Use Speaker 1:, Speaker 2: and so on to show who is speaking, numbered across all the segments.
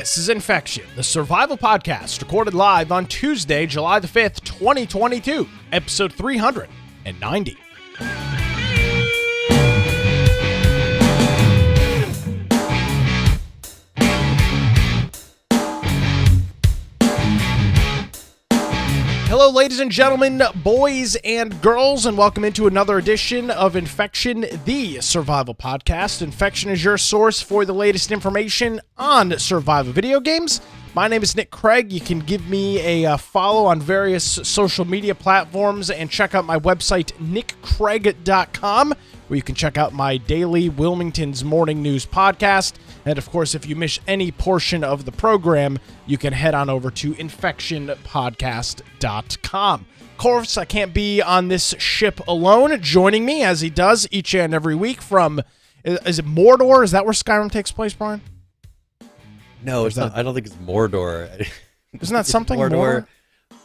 Speaker 1: This is Infection, the survival podcast, recorded live on Tuesday, July the 5th, 2022, episode 390. Hello, ladies and gentlemen, boys and girls, and welcome into another edition of Infection, the survival podcast. Infection is your source for the latest information on survival video games. My name is Nick Craig. You can give me a follow on various social media platforms and check out my website, nickcraig.com, where you can check out my daily Wilmington's Morning News podcast. And of course, if you miss any portion of the program, you can head on over to infectionpodcast.com. Of course, I can't be on this ship alone. Joining me, as he does each and every week from, is it Mordor? Is that where Skyrim takes place, Brian?
Speaker 2: No, it's not. I don't think it's Mordor.
Speaker 1: Isn't that something?
Speaker 2: Mordor?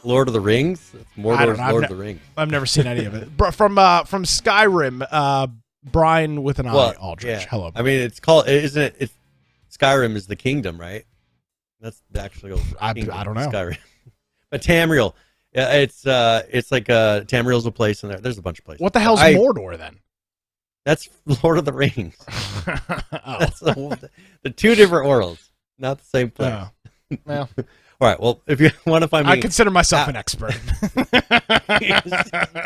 Speaker 2: Lord of the Rings? It's Mordor's Lord of the Rings.
Speaker 1: I've never seen any of it. From Skyrim, Brian with an eye, Aldrich.
Speaker 2: Yeah.
Speaker 1: Hello.
Speaker 2: I mean, it's called, isn't it? It's Skyrim is the kingdom, right? That's the actual kingdom.
Speaker 1: I don't know.
Speaker 2: Skyrim. But Tamriel. Yeah, it's like Tamriel's a place in there. There's a bunch of places.
Speaker 1: What the hell's Mordor then?
Speaker 2: That's Lord of the Rings.
Speaker 1: Oh.
Speaker 2: That's the two different worlds, not the same place.
Speaker 1: Oh. Well.
Speaker 2: All right. Well, if you want to find me,
Speaker 1: I consider myself an expert.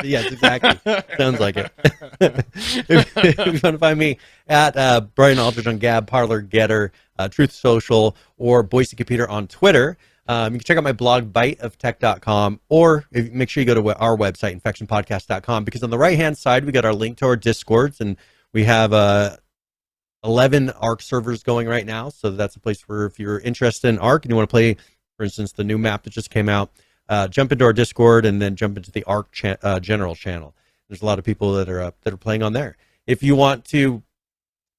Speaker 2: Yes, exactly. Sounds like it. If you want to find me at Brian Aldridge on Gab, Parler, Getter, Truth Social, or Boise Computer on Twitter. You can check out my blog, biteoftech.com, or make sure you go to our website, infectionpodcast.com, because on the right-hand side, we got our link to our Discords, and we have 11 ARC servers going right now, so that's a place where if you're interested in ARC and you want to play, for instance, the new map that just came out, jump into our Discord and then jump into the ARC general channel. There's a lot of people that are playing on there. If you want to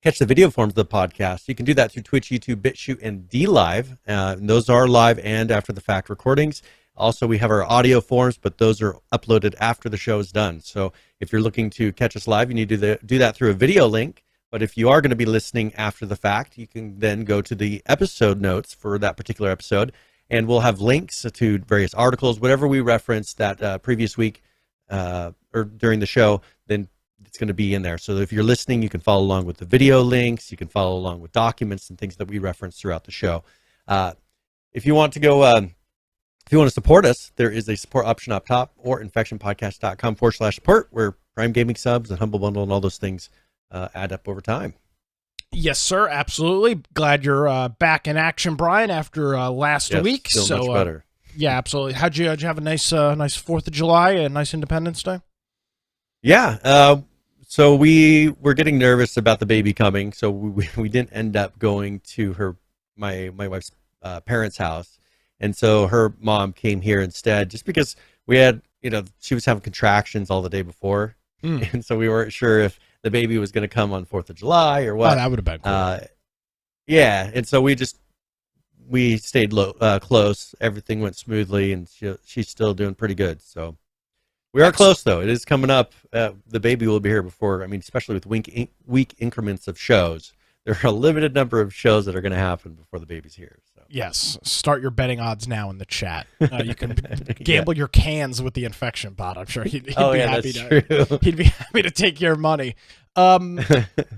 Speaker 2: catch the video forms of the podcast, you can do that through Twitch, YouTube, BitChute, and DLive. And those are live and after the fact recordings. Also, we have our audio forms, but those are uploaded after the show is done. So if you're looking to catch us live, you need to do that through a video link. But if you are going to be listening after the fact, you can then go to the episode notes for that particular episode, and we'll have links to various articles, whatever we referenced that previous week or during the show, then it's going to be in there. So if you're listening, you can follow along with the video links, you can follow along with documents and things that we reference throughout the show. If you want to go, if you want to support us, there is a support option up top, or infectionpodcast.com/support, where Prime Gaming subs and Humble Bundle and all those things add up over time.
Speaker 1: Yes, sir. Absolutely. Glad you're back in action, Brian, after last week.
Speaker 2: So much better.
Speaker 1: Yeah, absolutely. How'd you have a nice 4th of July, a nice Independence Day?
Speaker 2: Yeah. So we were getting nervous about the baby coming, so we didn't end up going to my wife's parents' house, and so her mom came here instead, just because we had, she was having contractions all the day before, and so we weren't sure if the baby was going to come on 4th of July or what.
Speaker 1: Oh, that would have been cool.
Speaker 2: Yeah, and so we stayed close. Everything went smoothly, and she's still doing pretty good. So we are close, though. It is coming up. The baby will be here before. I mean, especially with week increments of shows. There are a limited number of shows that are going to happen before the baby's here. So.
Speaker 1: Yes, start your betting odds now in the chat. You can gamble your cans with the infection bot. I'm sure he'd be happy to. He'd be happy to take your money. All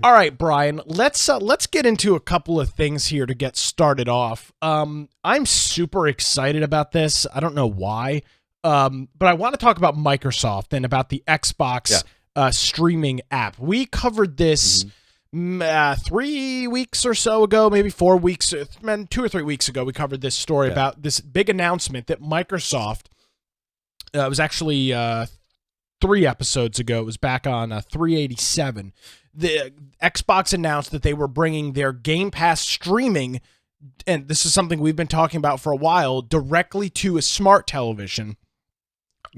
Speaker 1: right, Brian. Let's get into a couple of things here to get started off. I'm super excited about this. I don't know why, but I want to talk about Microsoft and about the Xbox streaming app. We covered this. 3 weeks or so ago, maybe 4 weeks, 2 or 3 weeks ago, we covered this story about this big announcement that Microsoft, it was actually 3 episodes ago, it was back on 387. The Xbox announced that they were bringing their Game Pass streaming, and this is something we've been talking about for a while, directly to a smart television.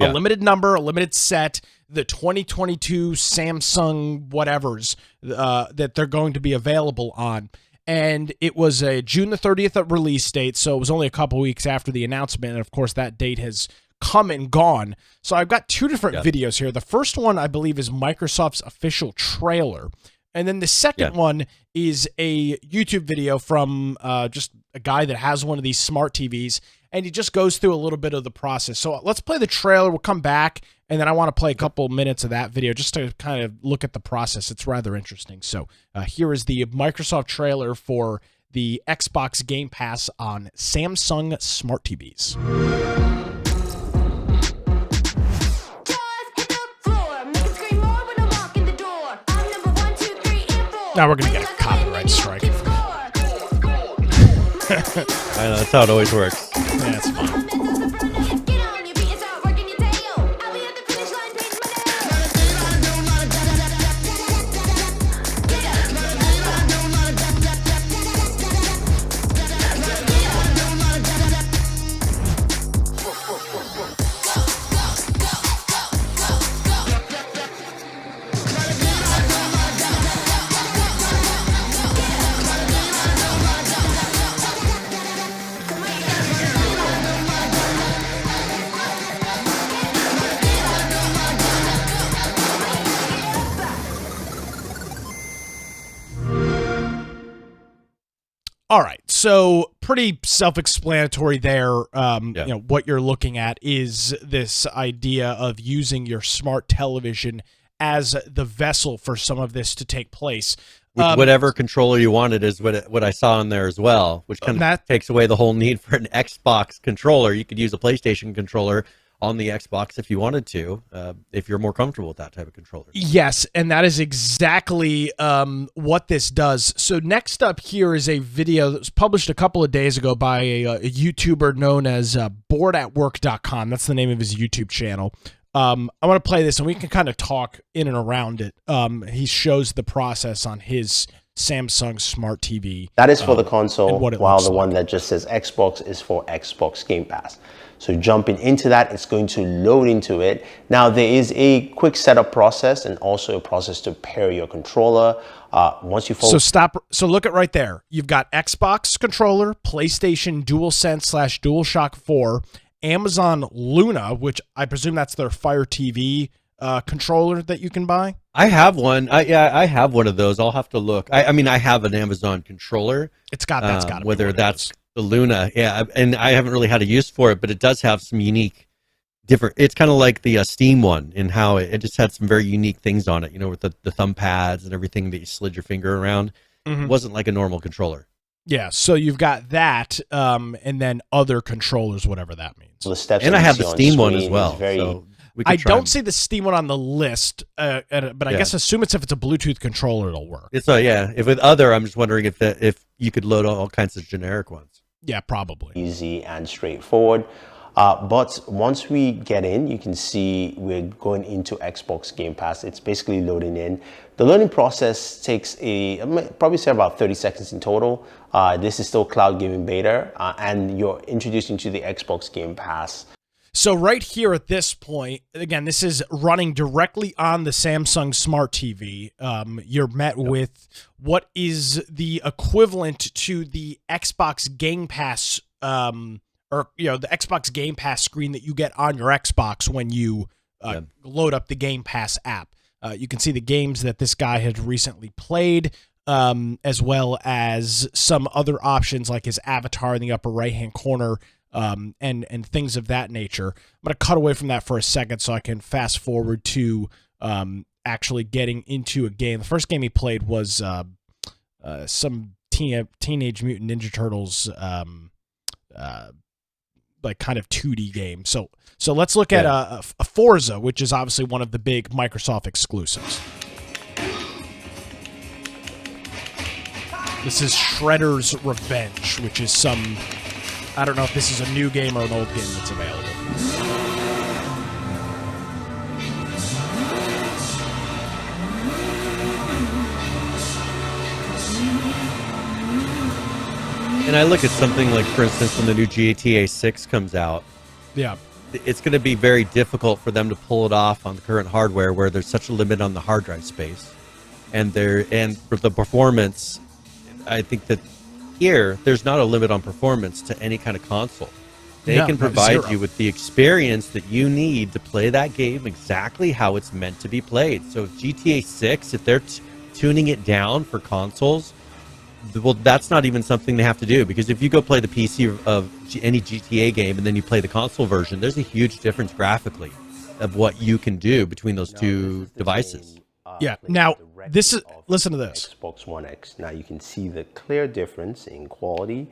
Speaker 1: A limited number, a limited set, the 2022 Samsung whatevers that they're going to be available on. And it was a June the 30th release date, so it was only a couple weeks after the announcement, and of course that date has come and gone. So I've got 2 different videos here. The first one, I believe, is Microsoft's official trailer. And then the second one is a YouTube video from just a guy that has one of these smart TVs, and he just goes through a little bit of the process. So let's play the trailer. We'll come back, and then I want to play a couple minutes of that video just to kind of look at the process. It's rather interesting. So here is the Microsoft trailer for the Xbox Game Pass on Samsung Smart TVs. Now we're going to get a copyright strike.
Speaker 2: I know, that's how it always works.
Speaker 1: Yeah, it's fine. All right, so pretty self-explanatory there. You know, what you're looking at is this idea of using your smart television as the vessel for some of this to take place.
Speaker 2: With whatever controller you wanted is what I saw in there as well, which kind of takes away the whole need for an Xbox controller. You could use a PlayStation controller on the Xbox if you wanted to, if you're more comfortable with that type of controller.
Speaker 1: Yes, and that is exactly what this does. So next up here is a video that was published a couple of days ago by a YouTuber known as boredatwork.com. That's the name of his YouTube channel. I want to play this, and we can kind of talk in and around it. He shows the process on his Samsung Smart TV.
Speaker 3: That is for the console, while the one that just says Xbox is for Xbox Game Pass. So jumping into that, it's going to load into it. Now there is a quick setup process and also a process to pair your controller. Once you
Speaker 1: So look at right there. You've got Xbox controller, PlayStation DualSense / DualShock 4, Amazon Luna, which I presume that's their Fire TV controller that you can buy.
Speaker 2: I have one. I have one of those. I'll have to look. I mean, I have an Amazon controller.
Speaker 1: It's got that's got
Speaker 2: whether that's the Luna, and I haven't really had a use for it, but it does have some unique, different. It's kind of like the Steam one in how it just had some very unique things on it. You know, with the thumb pads and everything that you slid your finger around. Mm-hmm. It wasn't like a normal controller.
Speaker 1: Yeah, so you've got that, and then other controllers, whatever that means.
Speaker 3: The steps
Speaker 2: and I have the Steam one as well. So
Speaker 1: I don't see the Steam one on the list, but I guess assume if it's a Bluetooth controller, it'll work.
Speaker 2: It's if with other, I'm just wondering if you could load all kinds of generic ones.
Speaker 1: Yeah, probably.
Speaker 3: Easy and straightforward. But once we get in, you can see we're going into Xbox Game Pass. It's basically loading in. The loading process takes probably say about 30 seconds in total. This is still cloud gaming beta, and you're introduced into the Xbox Game Pass.
Speaker 1: So right here at this point, again, this is running directly on the Samsung Smart TV. You're met with what is the equivalent to the Xbox Game Pass, or the Xbox Game Pass screen that you get on your Xbox when you load up the Game Pass app. You can see the games that this guy has recently played, as well as some other options like his avatar in the upper right-hand corner. And things of that nature. I'm going to cut away from that for a second so I can fast forward to actually getting into a game. The first game he played was some Teenage Mutant Ninja Turtles like kind of 2D game. So let's look at a Forza, which is obviously one of the big Microsoft exclusives. This is Shredder's Revenge, which is some... I don't know if this is a new game or an old game that's available.
Speaker 2: And I look at something like, for instance, when the new GTA 6 comes out.
Speaker 1: Yeah.
Speaker 2: It's going to be very difficult for them to pull it off on the current hardware where there's such a limit on the hard drive space. And for the performance, I think that here, there's not a limit on performance to any kind of console. They can provide you with the experience that you need to play that game exactly how it's meant to be played. So if GTA 6, if they're tuning it down for consoles, well, that's not even something they have to do, because if you go play the PC of any GTA game and then you play the console version, there's a huge difference graphically of what you can do between those two devices.
Speaker 1: Yeah. Now, this is, listen to this.
Speaker 3: Xbox One X. Now you can see the clear difference in quality.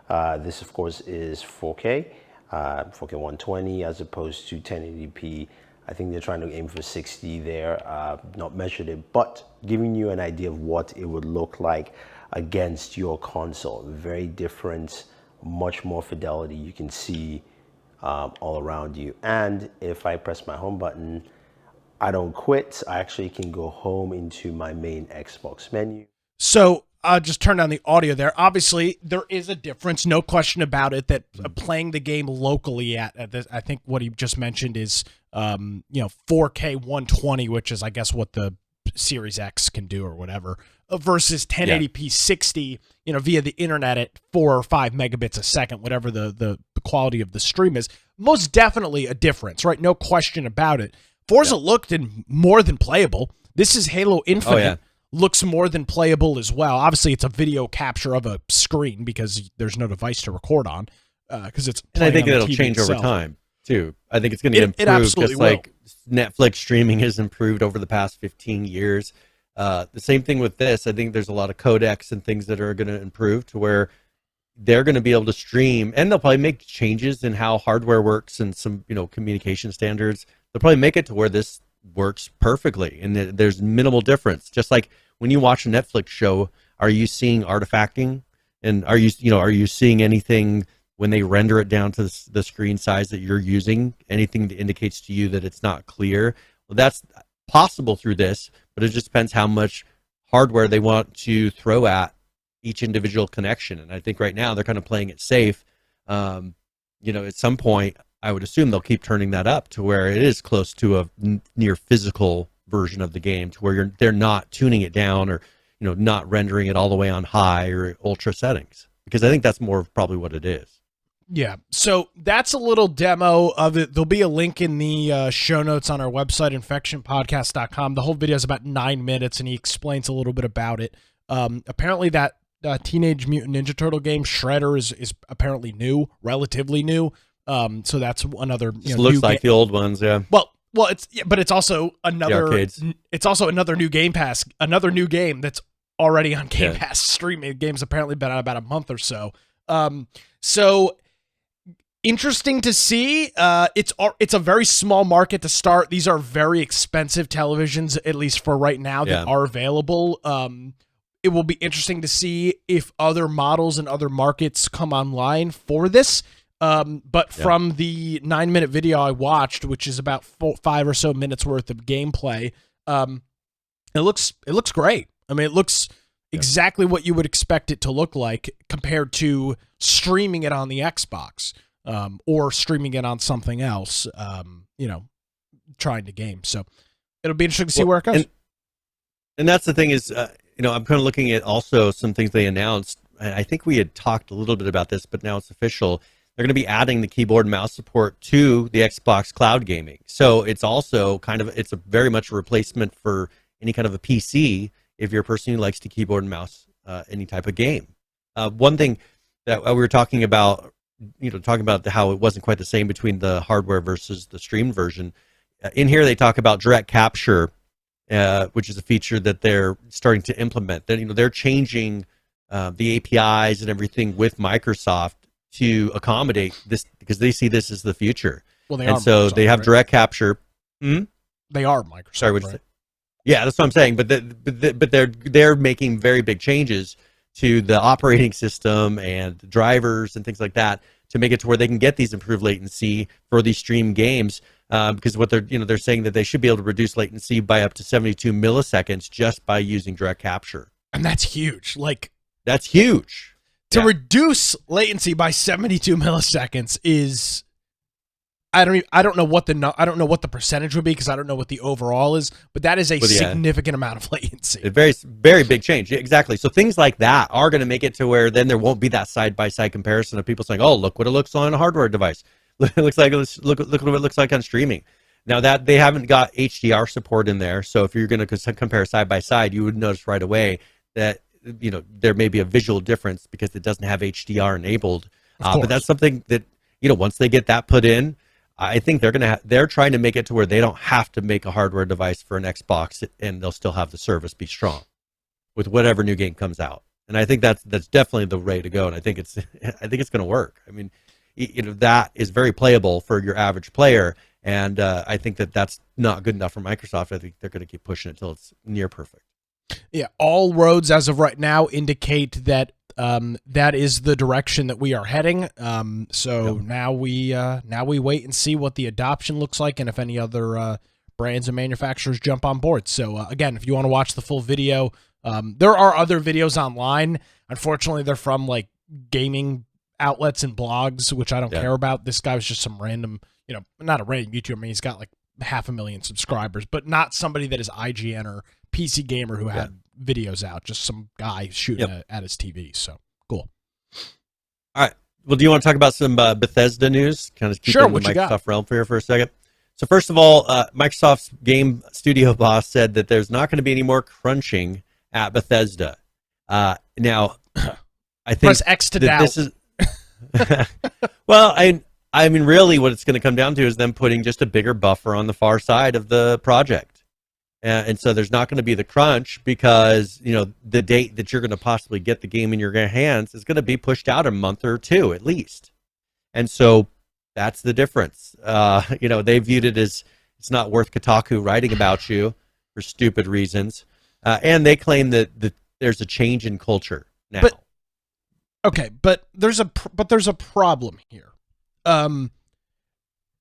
Speaker 3: This, of course, is 4K, 4K 120 as opposed to 1080p. I think they're trying to aim for 60 there, not measured it, but giving you an idea of what it would look like against your console. Very different, much more fidelity you can see all around you. And if I press my home button, I don't quit. I actually can go home into my main Xbox menu.
Speaker 1: So I'll just turn down the audio there. Obviously, there is a difference, no question about it, that playing the game locally at this, I think what he just mentioned is, 4K 120, which is, I guess, what the Series X can do or whatever, versus 1080p 60, via the internet at 4 or 5 megabits a second, whatever the quality of the stream is. Most definitely a difference, right? No question about it. Forza looked more than playable. This is Halo Infinite.
Speaker 2: Oh, yeah.
Speaker 1: Looks more than playable as well. Obviously, it's a video capture of a screen because there's no device to record on. Because it's
Speaker 2: and I think it'll
Speaker 1: TV
Speaker 2: change
Speaker 1: itself.
Speaker 2: over time too. I think it's going to improve, just like Netflix streaming has improved over the past 15 years. The same thing with this. I think there's a lot of codecs and things that are going to improve to where they're going to be able to stream, and they'll probably make changes in how hardware works and some communication standards. They'll probably make it to where this works perfectly, and there's minimal difference. Just like when you watch a Netflix show, are you seeing artifacting, and are you seeing anything when they render it down to the screen size that you're using? Anything that indicates to you that it's not clear? Well, that's possible through this, but it just depends how much hardware they want to throw at each individual connection. And I think right now they're kind of playing it safe. At some point, I would assume they'll keep turning that up to where it is close to a near physical version of the game, to where they're not tuning it down or not rendering it all the way on high or ultra settings, because I think that's more of probably what it is.
Speaker 1: Yeah, so that's a little demo of it. There'll be a link in the show notes on our website, infectionpodcast.com. The whole video is about 9 minutes, and he explains a little bit about it. Apparently that Teenage Mutant Ninja Turtle game, Shredder, is apparently new, relatively new. So that's another.
Speaker 2: It looks like the old ones, yeah.
Speaker 1: Well, it's also another. It's also another new Game Pass, another new game that's already on Game Pass streaming. The game's apparently been out about a month or so. So interesting to see. It's a very small market to start. These are very expensive televisions, at least for right now, that are available. It will be interesting to see if other models and other markets come online for this. But from the 9-minute video I watched, which is about 5 or so minutes worth of gameplay, it looks great. I mean, it looks exactly what you would expect it to look like compared to streaming it on the Xbox, or streaming it on something else, trying to game. So it'll be interesting to see where it goes.
Speaker 2: And that's the thing is, I'm kind of looking at also some things they announced. I think we had talked a little bit about this, but now it's official. They're going to be adding the keyboard and mouse support to the Xbox Cloud Gaming. So it's also it's a very much a replacement for any kind of a PC if you're a person who likes to keyboard and mouse any type of game. One thing that we were talking about, how it wasn't quite the same between the hardware versus the streamed version. In here, they talk about direct capture, which is a feature that they're starting to implement. They're changing the APIs and everything with Microsoft to accommodate this, because they see this as the future.
Speaker 1: Well,
Speaker 2: so they have direct capture.
Speaker 1: They are Microsoft.
Speaker 2: Sorry, what
Speaker 1: right?
Speaker 2: you say? Yeah, that's what I'm saying. But they're making very big changes to the operating system and drivers and things like that to make it to where they can get these improved latency for these stream games. Because what they're saying that they should be able to reduce latency by up to 72 milliseconds just by using direct capture.
Speaker 1: And that's huge.
Speaker 2: That's huge.
Speaker 1: To reduce latency by 72 milliseconds is, I don't know what the percentage would be, because I don't know what the overall is, but that is a significant amount of latency.
Speaker 2: A very, very big change. Exactly. So things like that are going to make it to where then there won't be that side-by-side comparison of people saying, "Oh, look what it looks like on a hardware device. Look what it looks like on streaming." Now that they haven't got HDR support in there, so if you're going to compare side by side, you would notice right away that there may be a visual difference because it doesn't have HDR enabled. But that's something that once they get that put in, I think they're trying to make it to where they don't have to make a hardware device for an Xbox, and they'll still have the service be strong with whatever new game comes out. And I think that's definitely the way to go. And I think it's going to work. I mean, that is very playable for your average player. And I think that's not good enough for Microsoft. I think they're going to keep pushing it until it's near perfect.
Speaker 1: Yeah, all roads as of right now indicate that that is the direction that we are heading. Now we wait and see what the adoption looks like, and if any other brands and manufacturers jump on board. So again, if you want to watch the full video, there are other videos online. Unfortunately, they're from like gaming outlets and blogs, which I don't care about. This guy was just some random, not a random YouTuber. I mean, he's got like 500,000 subscribers, but not somebody that is IGN or PC Gamer who had videos out. Just some guy shooting at his TV. So cool.
Speaker 2: All right. Well, do you want to talk about some Bethesda news? Kind of keep it in the Microsoft realm for a second. So first of all, Microsoft's game studio boss said that there's not going to be any more crunching at Bethesda. Now, I think
Speaker 1: press X to doubt.
Speaker 2: This is well, I mean, really, what it's going to come down to is them putting just a bigger buffer on the far side of the project, and so there's not going to be the crunch because the date that you're going to possibly get the game in your hands is going to be pushed out a month or two at least, and so that's the difference. They viewed it as it's not worth Kotaku writing about you for stupid reasons, and they claim that there's a change in culture now.
Speaker 1: But there's a problem here.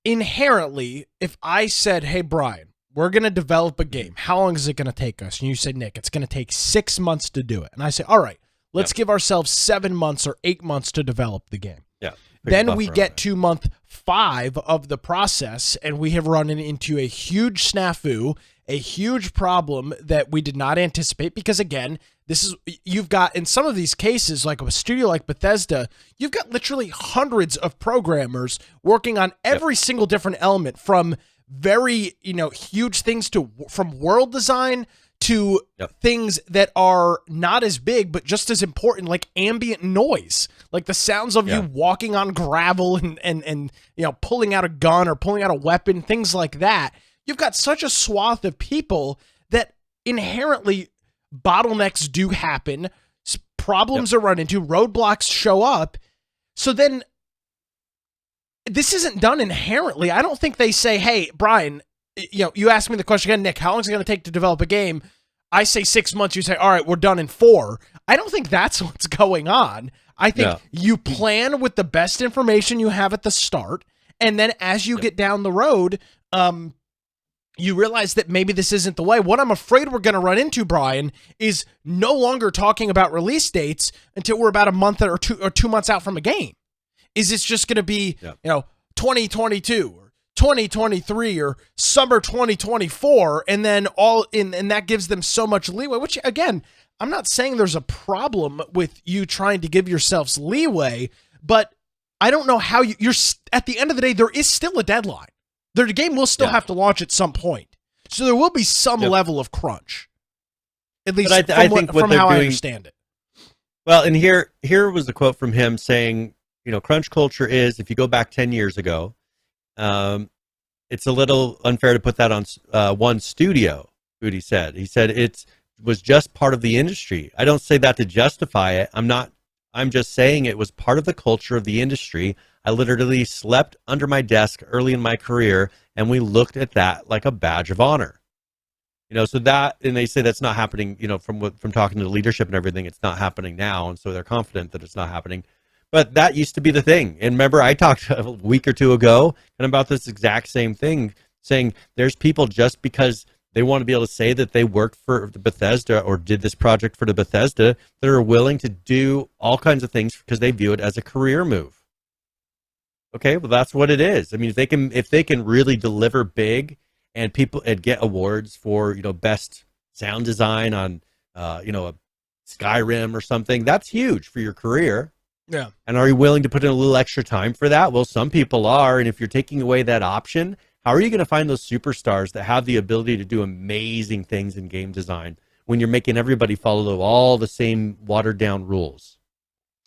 Speaker 1: Inherently, if I said, "Hey Brian, we're going to develop a game. How long is it going to take us?" And you say, "Nick, it's going to take 6 months to do it." And I say, "All right, let's give ourselves 7 months or 8 months to develop the game."
Speaker 2: Yeah.
Speaker 1: Then we get to month 5 of the process, and we have run into a huge snafu, a huge problem that we did not anticipate because, again, you've got, in some of these cases, like a studio like Bethesda, you've got literally hundreds of programmers working on every single different element, from very, huge things from world design to things that are not as big but just as important, like ambient noise, like the sounds of you walking on gravel and pulling out a gun or pulling out a weapon, things like that. You've got such a swath of people that inherently bottlenecks do happen, problems are run into, roadblocks show up. So then this isn't done inherently. I don't think they say, "Hey, Brian, you asked me the question again, Nick, how long is it going to take to develop a game?" I say 6 months, you say, "All right, we're done in 4." I don't think that's what's going on. I think you plan with the best information you have at the start, and then as you get down the road, you realize that maybe this isn't the way. What I'm afraid we're going to run into, Brian, is no longer talking about release dates until we're about a month or 2 months out from a game. Is this just going to be, 2022 or 2023 or summer 2024, and then and that gives them so much leeway, which, again, I'm not saying there's a problem with you trying to give yourselves leeway, but I don't know how you're at the end of the day, there is still a deadline. The game will still have to launch at some point. So there will be some level of crunch. At least from how I understand it.
Speaker 2: Well, and here was a quote from him saying, crunch culture is, if you go back 10 years ago, it's a little unfair to put that on one studio, Udi said. He said it was just part of the industry. I don't say that to justify it. I'm just saying it was part of the culture of the industry. I literally slept under my desk early in my career, and we looked at that like a badge of honor. So that, and they say that's not happening, from talking to the leadership and everything, it's not happening now, and so they're confident that it's not happening. But that used to be the thing. And remember, I talked a week or two ago about this exact same thing, saying there's people, just because they want to be able to say that they worked for the Bethesda or did this project for the Bethesda, that are willing to do all kinds of things because they view it as a career move. Okay, well, that's what it is. I mean, if they can really deliver big and get awards for best sound design on a Skyrim or something, that's huge for your career.
Speaker 1: Yeah.
Speaker 2: And are you willing to put in a little extra time for that? Well, some people are, and if you're taking away that option, How are you going to find those superstars that have the ability to do amazing things in game design when you're making everybody follow all the same watered down rules?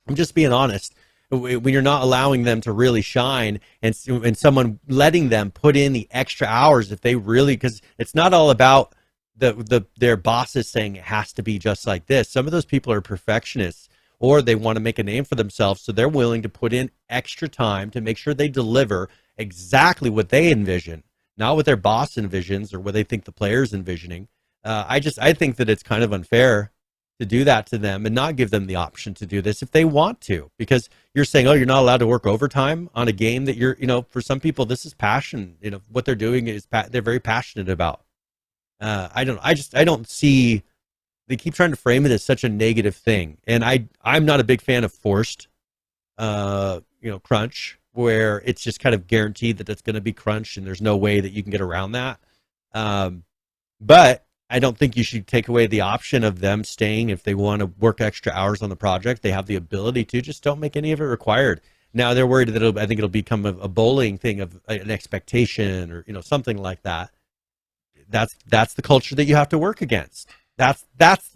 Speaker 2: I'm just being honest. When you're not allowing them to really shine, and someone letting them put in the extra hours if they really, because it's not all about their bosses saying it has to be just like this. Some of those people are perfectionists, or they want to make a name for themselves, so they're willing to put in extra time to make sure they deliver exactly what they envision, not what their boss envisions or what they think the player's envisioning. I think that it's kind of unfair to do that to them and not give them the option to do this if they want to, because you're saying, oh, you're not allowed to work overtime on a game that you're, for some people, this is passion. What they're doing is they're very passionate about. I don't see, they keep trying to frame it as such a negative thing. And I'm not a big fan of forced, crunch, where it's just kind of guaranteed that it's going to be crunch and there's no way that you can get around that. But I don't think you should take away the option of them staying if they want to work extra hours on the project. They have the ability to. Just don't make any of it required. Now they're worried that I think it'll become a bullying thing of an expectation or something like that. That's the culture that you have to work against. That's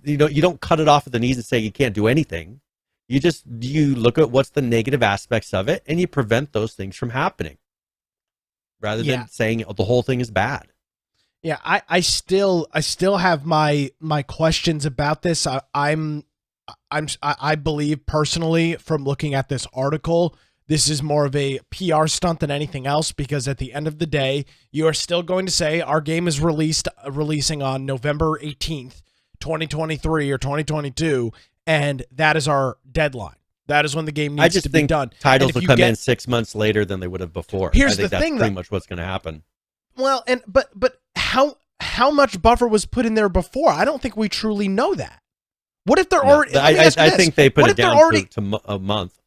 Speaker 2: you don't cut it off at the knees and say you can't do anything. You look at what's the negative aspects of it and you prevent those things from happening, rather than saying the whole thing is bad.
Speaker 1: Yeah, I still have my questions about this. I believe personally, from looking at this article, this is more of a PR stunt than anything else, because at the end of the day, you are still going to say our game is releasing on November 18th, 2023 or 2022, and that is our deadline. That is when the game needs to be done.
Speaker 2: Titles will come in 6 months later than they would have before.
Speaker 1: Here's
Speaker 2: I think
Speaker 1: the thing,
Speaker 2: that's pretty much what's going to happen.
Speaker 1: Well, but how much buffer was put in there before? I don't think we truly know that. What if they're already?
Speaker 2: I think they put it down to a month.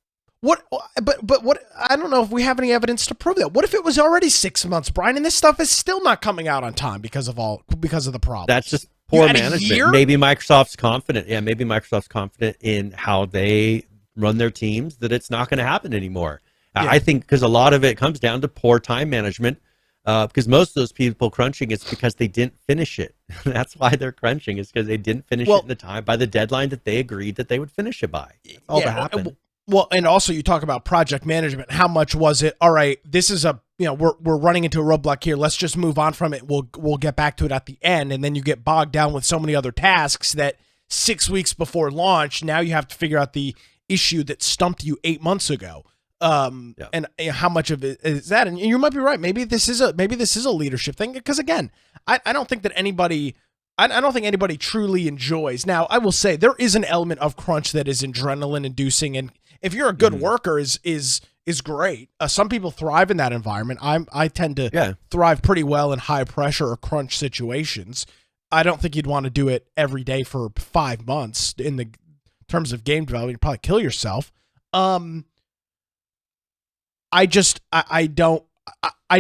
Speaker 1: What? But what? I don't know if we have any evidence to prove that. What if it was already 6 months, Brian, and this stuff is still not coming out on time because of the problem?
Speaker 2: That's just poor management. Maybe Microsoft's confident. Yeah, maybe Microsoft's confident in how they run their teams that it's not going to happen anymore. Yeah. I think because a lot of it comes down to poor time management. Because most of those people crunching, it's because they didn't finish it. That's why they're crunching, is because they didn't finish it in the time by the deadline that they agreed that they would finish it by. That's all that happened.
Speaker 1: Well, and also you talk about project management. How much was it? All right, this is we're running into a roadblock here. Let's just move on from it. We'll get back to it at the end, and then you get bogged down with so many other tasks that 6 weeks before launch, now you have to figure out the issue that stumped you 8 months ago. And how much of it is that? And you might be right. Maybe this is a leadership thing, because again, I don't think that anybody truly enjoys. Now, I will say there is an element of crunch that is adrenaline inducing, and if you're a good worker, is great. Some people thrive in that environment. I tend to thrive pretty well in high pressure or crunch situations. I don't think you'd want to do it every day for 5 months. In the terms of game development, you'd probably kill yourself. I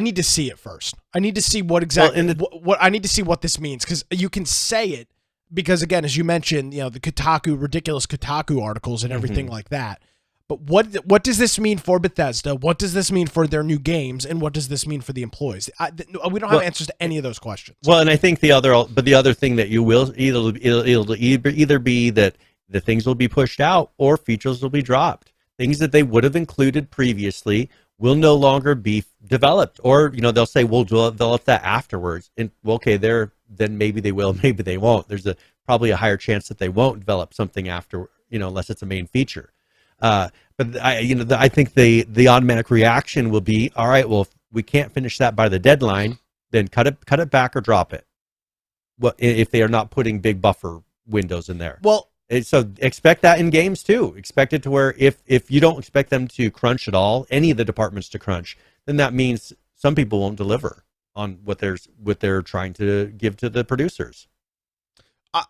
Speaker 1: need to see it first. I need to see what exactly I need to see what this means, because you can say it, because again, as you mentioned, the ridiculous Kotaku articles and everything like that. But what does this mean for Bethesda? What does this mean for their new games? And what does this mean for the employees? We don't have answers to any of those questions.
Speaker 2: Well, and I think the other thing that you will it'll either be that the things will be pushed out or features will be dropped. Things that they would have included previously will no longer be developed, or they'll say we'll develop that afterwards. And then maybe they will, maybe they won't. There's probably a higher chance that they won't develop something after, unless it's a main feature. But I think the automatic reaction will be, all right, well, if we can't finish that by the deadline, then cut it back or drop it. Well, if they are not putting big buffer windows in there.
Speaker 1: Well.
Speaker 2: So expect that in games too. Expect it to where if you don't expect them to crunch at all, any of the departments to crunch, then that means some people won't deliver on what they're trying to give to the producers.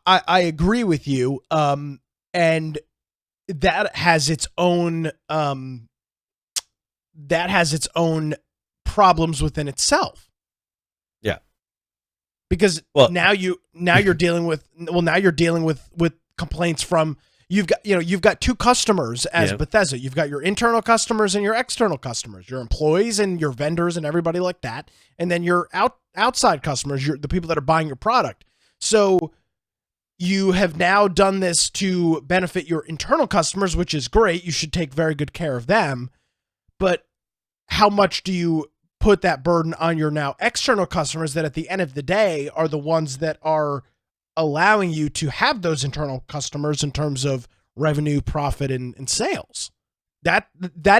Speaker 1: I agree with you, and that has its own problems within itself.
Speaker 2: Yeah,
Speaker 1: because now you're dealing with complaints from you've got two customers as Bethesda. You've got your internal customers and your external customers, your employees and your vendors and everybody like that, and then your outside customers, the people that are buying your product. So you have now done this to benefit your internal customers, which is great. You should take very good care of them. But how much do you put that burden on your now external customers that at the end of the day are the ones that are allowing you to have those internal customers in terms of revenue, profit, and sales? That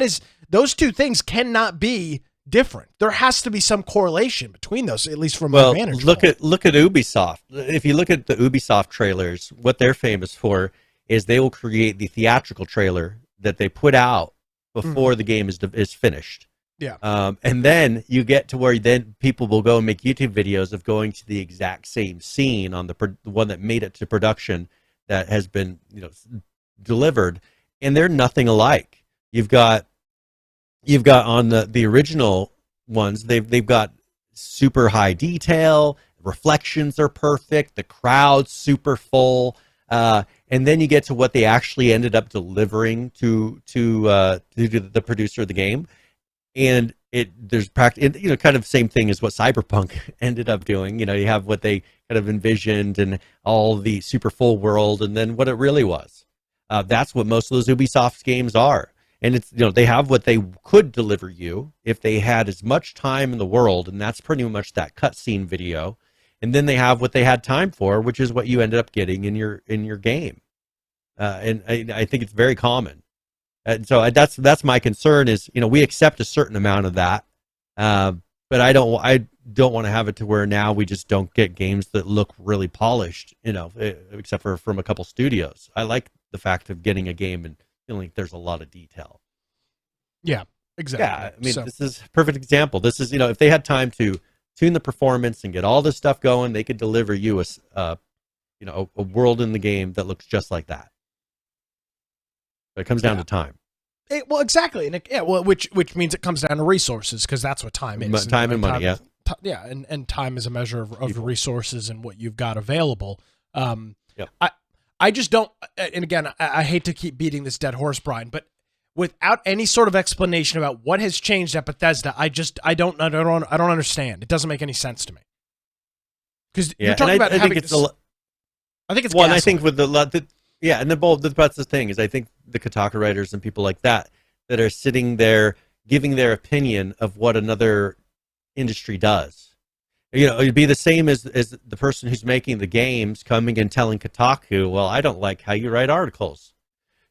Speaker 1: is, those two things cannot be different. There has to be some correlation between those, at least from my vantage point.
Speaker 2: Look at Ubisoft. If you look at the Ubisoft trailers, what they're famous for is they will create the theatrical trailer that they put out before the game is finished.
Speaker 1: Yeah.
Speaker 2: And then you get to where then people will go and make YouTube videos of going to the exact same scene on the one that made it to production that has been delivered, and they're nothing alike. You've got on the original ones, they've got super high detail, reflections are perfect, the crowd's super full, and then you get to what they actually ended up delivering to the producer of the game, and there's kind of same thing as what Cyberpunk ended up doing. You have what they kind of envisioned and all the super full world, and then what it really was. That's what most of those Ubisoft games are. And it's, they have what they could deliver you if they had as much time in the world, and that's pretty much that cutscene video. And then they have what they had time for, which is what you ended up getting in your game. And I think it's very common. And so that's my concern is, we accept a certain amount of that, but I don't want to have it to where now we just don't get games that look really polished, except for from a couple studios. I like the fact of getting a game and feeling like there's a lot of detail.
Speaker 1: Yeah, exactly.
Speaker 2: Yeah, I mean, this is a perfect example. This is, if they had time to tune the performance and get all this stuff going, they could deliver you a world in the game that looks just like that. But it comes down to time.
Speaker 1: Well, exactly, which means it comes down to resources, because that's what time is.
Speaker 2: Time and money, yeah.
Speaker 1: And time is a measure of resources and what you've got available. I just don't, and again, I hate to keep beating this dead horse, Brian, but without any sort of explanation about what has changed at Bethesda, I don't understand. It doesn't make any sense to me. Because you're talking about having this, I think it's
Speaker 2: well, and I think with and that's the thing is I think the Kotaku writers and people like that are sitting there giving their opinion of what another industry does. It'd be the same as the person who's making the games coming and telling Kotaku, well, I don't like how you write articles.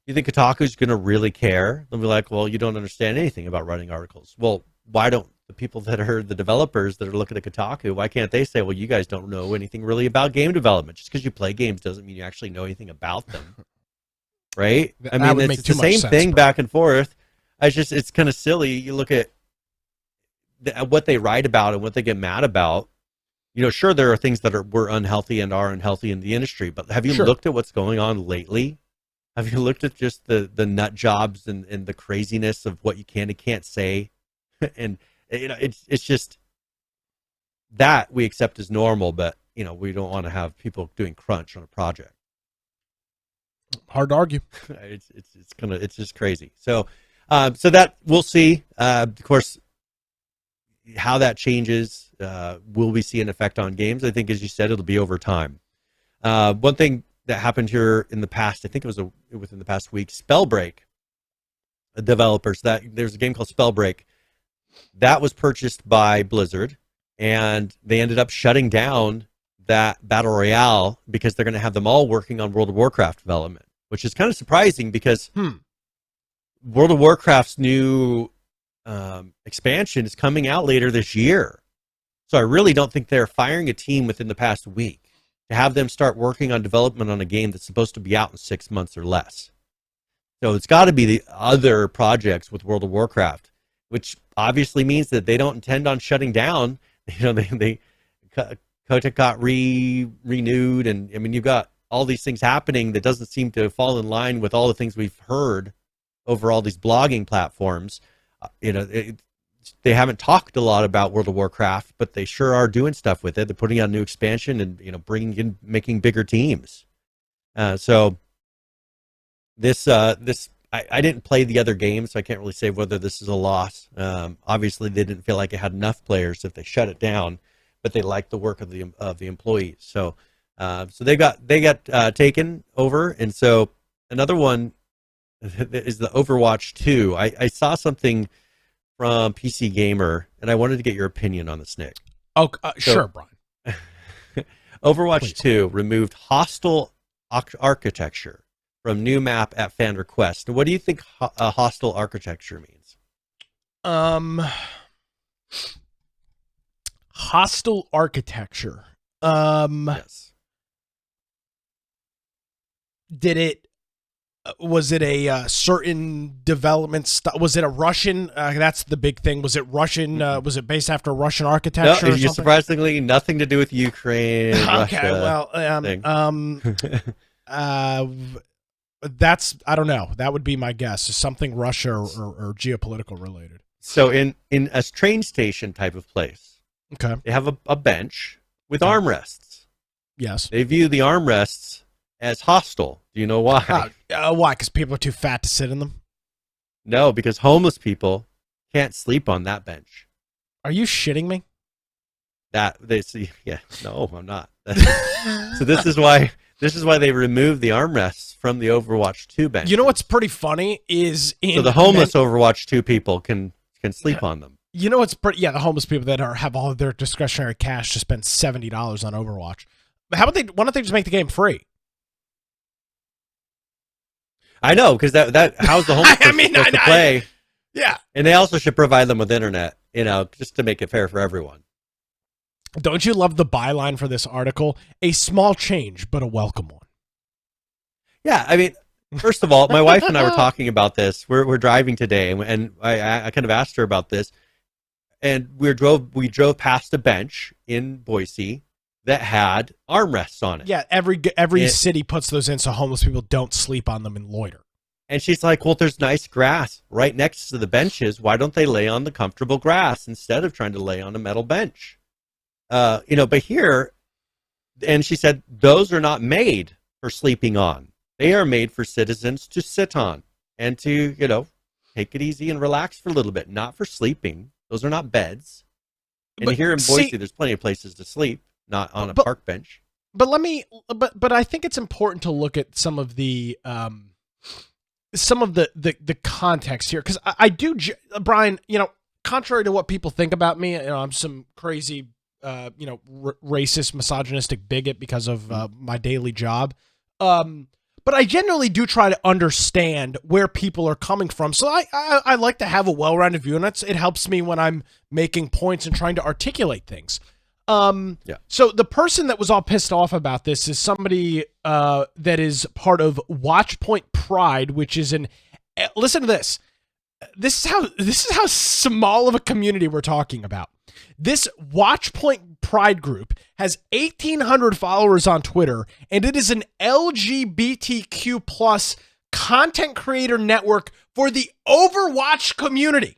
Speaker 2: You think Kotaku's going to really care? They'll be like, well, you don't understand anything about writing articles. Well, why don't the people that are the developers that are looking at Kotaku, why can't they say, well, you guys don't know anything really about game development? Just because you play games doesn't mean you actually know anything about them. Right? I mean, it's the same thing back and forth. It's kind of silly. You look at what they write about and what they get mad about. Sure, there are things that were unhealthy and are unhealthy in the industry, but have you looked at what's going on lately? Have you looked at just the nut jobs and the craziness of what you can and can't say? And it's just that we accept as normal, but we don't want to have people doing crunch on a project.
Speaker 1: Hard to argue.
Speaker 2: It's just crazy. So that we'll see. Of course, how that changes, will we see an effect on games? I think, as you said, it'll be over time. One thing that happened here in the past, I think it was within the past week, Spellbreak developers, there's a game called Spellbreak that was purchased by Blizzard, and they ended up shutting down that Battle Royale because they're going to have them all working on World of Warcraft development, which is kind of surprising because World of Warcraft's new expansion is coming out later this year. So I really don't think they're firing a team within the past week to have them start working on development on a game that's supposed to be out in 6 months or less. So it's got to be the other projects with World of Warcraft, which obviously means that they don't intend on shutting down. They Kotick got renewed, and I mean, you've got all these things happening that doesn't seem to fall in line with all the things we've heard over all these blogging platforms. They haven't talked a lot about World of Warcraft, but they sure are doing stuff with it. They're putting out new expansion and making bigger teams. So I didn't play the other games, so I can't really say whether this is a loss. Obviously, they didn't feel like it had enough players if they shut it down, but they liked the work of the employees. So they got taken over, and so another one is the Overwatch 2. I saw something from PC Gamer, and I wanted to get your opinion on this, Nick.
Speaker 1: Oh, sure, Brian.
Speaker 2: Overwatch
Speaker 1: Please.
Speaker 2: 2 removed hostile architecture from new map at fan request. What do you think hostile architecture means?
Speaker 1: Hostile architecture.
Speaker 2: Yes.
Speaker 1: Was it a certain development was it a Russian? That's the big thing. Was it Russian? Was it based after Russian architecture?
Speaker 2: No, surprisingly nothing to do with Ukraine.
Speaker 1: Okay,
Speaker 2: Russia
Speaker 1: that's, I don't know. That would be my guess. Something Russia or geopolitical related.
Speaker 2: So in a train station type of place,
Speaker 1: okay,
Speaker 2: they have a bench with armrests.
Speaker 1: Yes.
Speaker 2: They view the armrests as hostile. Do you know why?
Speaker 1: Why? Because people are too fat to sit in them?
Speaker 2: No, because homeless people can't sleep on that bench.
Speaker 1: Are you shitting me?
Speaker 2: That they see. Yeah. No, I'm not. So this is why they removed the armrests from the Overwatch 2 bench.
Speaker 1: You know what's pretty funny is
Speaker 2: so the homeless Overwatch 2 people can sleep on them.
Speaker 1: You know what's pretty? Yeah, the homeless people that have all of their discretionary cash to spend $70 on Overwatch. But why don't they just make the game free?
Speaker 2: I know, because that how's the homeless person supposed to play?
Speaker 1: Yeah,
Speaker 2: and they also should provide them with internet, just to make it fair for everyone.
Speaker 1: Don't you love the byline for this article? A small change, but a welcome one.
Speaker 2: Yeah, I mean, first of all, my wife and I were talking about this. We're driving today, and I kind of asked her about this, and we drove past a bench in Boise that had armrests on it.
Speaker 1: Yeah, every city puts those in so homeless people don't sleep on them and loiter.
Speaker 2: And she's like, well, there's nice grass right next to the benches. Why don't they lay on the comfortable grass instead of trying to lay on a metal bench? But here, and she said, those are not made for sleeping on. They are made for citizens to sit on and to, take it easy and relax for a little bit, not for sleeping. Those are not beds. And here in Boise, there's plenty of places to sleep. Not on a park bench.
Speaker 1: But I think it's important to look at some of the context here, because I do, Brian. Contrary to what people think about me, I'm some crazy, racist, misogynistic bigot because of my daily job. But I generally do try to understand where people are coming from. So I like to have a well-rounded view, and it helps me when I'm making points and trying to articulate things. So the person that was all pissed off about this is somebody that is part of Watchpoint Pride, which is listen to this. This is how small of a community we're talking about. This Watchpoint Pride group has 1,800 followers on Twitter, and it is an LGBTQ plus content creator network for the Overwatch community.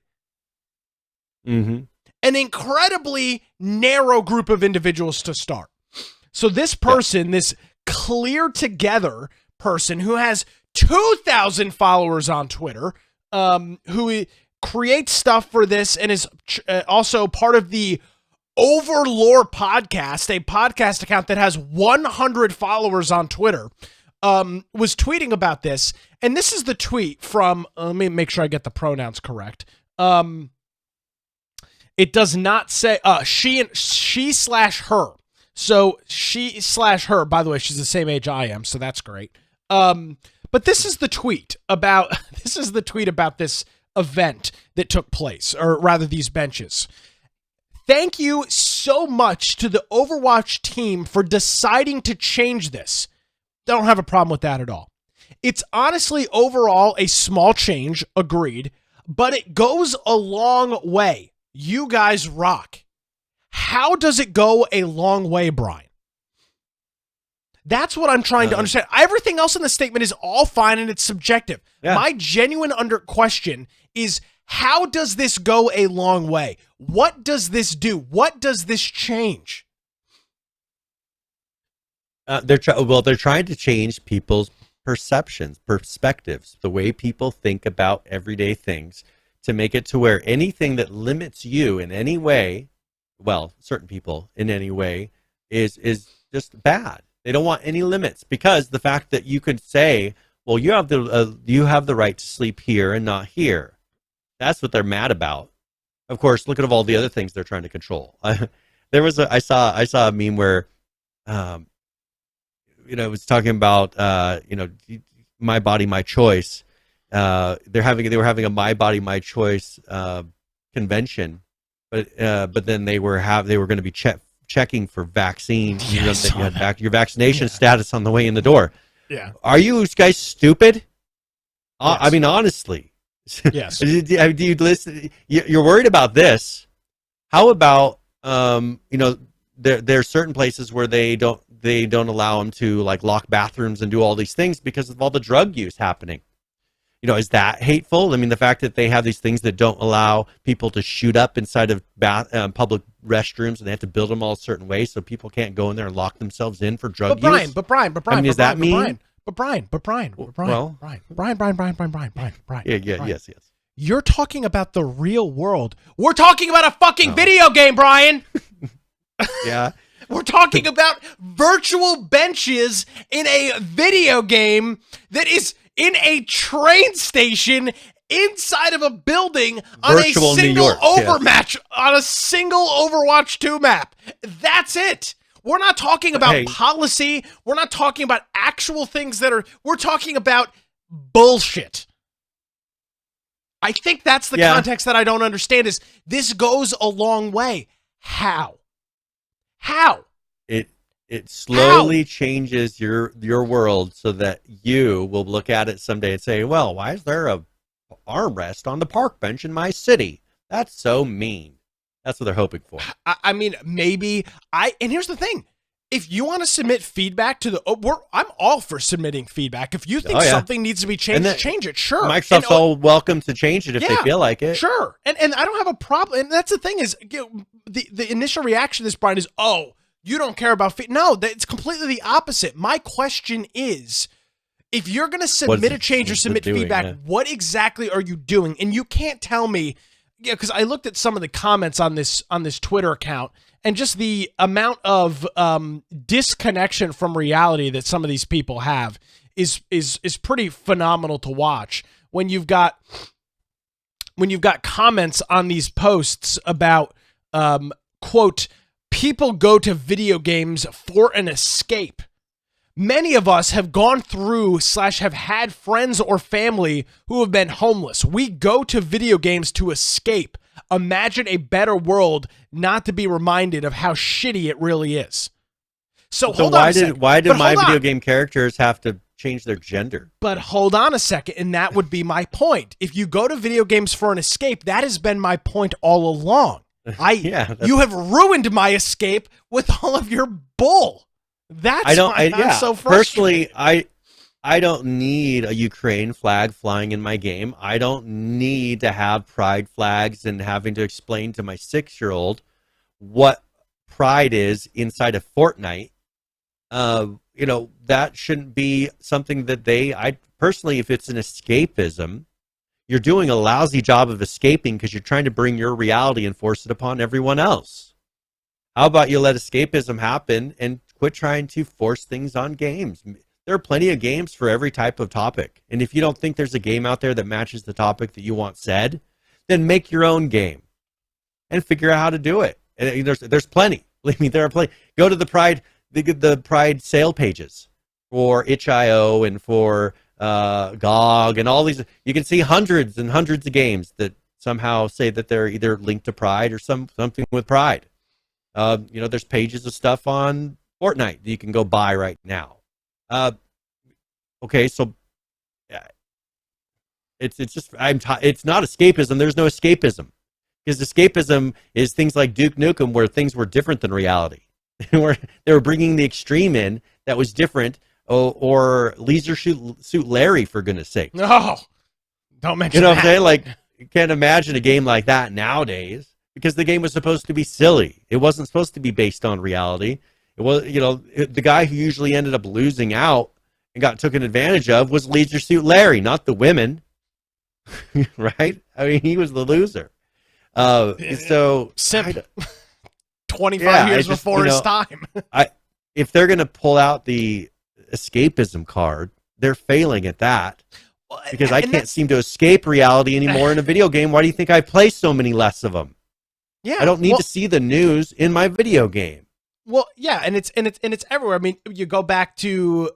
Speaker 2: Mm-hmm.
Speaker 1: An incredibly narrow group of individuals to start. So this person, this Clear Together person who has 2,000 followers on Twitter, who creates stuff for this and is also part of the Overlore podcast, a podcast account that has 100 followers on Twitter, was tweeting about this. And this is the tweet from, let me make sure I get the pronouns correct. It does not say she/her. So she/her, by the way, she's the same age I am, so that's great. But this is the tweet about this event that took place, or rather these benches. Thank you so much to the Overwatch team for deciding to change this. Don't have a problem with that at all. It's honestly overall a small change, agreed, but it goes a long way. You guys rock. How does it go a long way, Brian? That's what I'm trying to understand. Everything else in the statement is all fine and it's subjective. Yeah. My genuine question is, how does this go a long way? What does this do? What does this change?
Speaker 2: They're trying to change people's perceptions, perspectives, the way people think about everyday things, to make it to where anything that limits you in any way, well, certain people in any way, is just bad. They don't want any limits, because the fact that you could say, well, you have the right to sleep here and not here. That's what they're mad about. Of course, look at all the other things they're trying to control. I saw a meme where, it was talking about, my body, my choice. They were having a my body, my choice convention, but then they were going to be checking for vaccine.
Speaker 1: Yeah,
Speaker 2: you had your vaccination status on the way in the door.
Speaker 1: Yeah.
Speaker 2: Are you guys stupid?
Speaker 1: Yes.
Speaker 2: I mean, honestly.
Speaker 1: Yes.
Speaker 2: Do you listen? You're worried about this. How about there are certain places where they don't allow them to like lock bathrooms and do all these things because of all the drug use happening. Is that hateful? I mean, the fact that they have these things that don't allow people to shoot up inside of public restrooms, and they have to build them all a certain way so people can't go in there and lock themselves in for drug use.
Speaker 1: But Brian,
Speaker 2: I mean, does that mean?
Speaker 1: Brian.
Speaker 2: Yeah, yes.
Speaker 1: You're talking about the real world. We're talking about a fucking video game, Brian.
Speaker 2: Yeah.
Speaker 1: We're talking about virtual benches in a video game that is in a train station inside of a building on
Speaker 2: Virtual
Speaker 1: a
Speaker 2: New
Speaker 1: single
Speaker 2: York,
Speaker 1: overmatch, on a single Overwatch 2 map. That's it. We're not talking about policy. We're not talking about actual things we're talking about bullshit. I think that's the context that I don't understand, is this goes a long way. How?
Speaker 2: It slowly changes your world so that you will look at it someday and say, well, why is there a armrest on the park bench in my city? That's so mean. That's what they're hoping for.
Speaker 1: I mean, maybe and here's the thing. If you want to submit feedback to I'm all for submitting feedback. If you think something needs to be changed, change it. Sure.
Speaker 2: Microsoft's all welcome to change it if they feel like it.
Speaker 1: Sure. And I don't have a problem. And that's the thing is, the initial reaction to this, Brian, is, you don't care about No, it's completely the opposite. My question is, if you're going to submit a change or submit feedback, what exactly are you doing? And you can't tell me, because I looked at some of the comments on this Twitter account, and just the amount of disconnection from reality that some of these people have is pretty phenomenal to watch. When you've got comments on these posts about quote, people go to video games for an escape. Many of us have gone through / have had friends or family who have been homeless. We go to video games to escape. Imagine a better world, not to be reminded of how shitty it really is. So hold on a second.
Speaker 2: Why did my video game characters have to change their gender?
Speaker 1: But hold on a second, and that would be my point. If you go to video games for an escape, that has been my point all along. You have ruined my escape with all of your bull. That's why I'm so frustrated.
Speaker 2: Personally, I don't need a Ukraine flag flying in my game. I don't need to have pride flags and having to explain to my 6-year-old what pride is inside of Fortnite. That shouldn't be something that I personally, if it's an escapism, you're doing a lousy job of escaping because you're trying to bring your reality and force it upon everyone else. How about you let escapism happen and quit trying to force things on games? There are plenty of games for every type of topic. And if you don't think there's a game out there that matches the topic that you want said, then make your own game and figure out how to do it. And there's plenty. Believe me, there are plenty. Go to the Pride sale pages for itch.io and for GOG and all these. You can see hundreds and hundreds of games that somehow say that they're either linked to Pride or something with Pride. There's pages of stuff on Fortnite that you can go buy right now. So it's not escapism. There's no escapism, because escapism is things like Duke Nukem, where things were different than reality. Where they were bringing the extreme in that was different, or Leisure Suit Larry, for goodness sake.
Speaker 1: No, don't mention
Speaker 2: that.
Speaker 1: What I'm saying?
Speaker 2: Like, you can't imagine a game like that nowadays, because the game was supposed to be silly. It wasn't supposed to be based on reality. It was, the guy who usually ended up losing out and got taken advantage of was Leisure Suit Larry, not the women. Right? I mean, he was the loser. So
Speaker 1: simp. 25 years before his time.
Speaker 2: If they're going to pull out the escapism card, they're failing at that. Because I can't seem to escape reality anymore in a video game. Why do you think I play so many less of them?
Speaker 1: Yeah,
Speaker 2: I don't need to see the news in my video game.
Speaker 1: Well, yeah, and it's everywhere. I mean, you go back to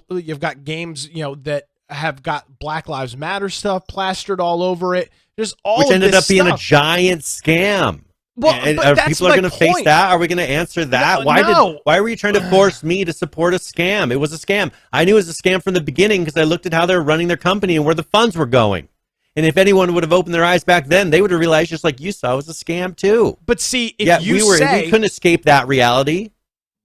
Speaker 1: you've got games that have got Black Lives Matter stuff plastered all over it. There's all
Speaker 2: which ended up being
Speaker 1: stuff.
Speaker 2: A giant scam.
Speaker 1: Well,
Speaker 2: and
Speaker 1: but that's
Speaker 2: people are going to face that? Are we going to answer that? Why were you trying to force me to support a scam? It was a scam. I knew it was a scam from the beginning because I looked at how they were running their company and where the funds were going. And if anyone would have opened their eyes back then, they would have realized, just like you saw, it was a scam too.
Speaker 1: But see, if
Speaker 2: we couldn't escape that reality.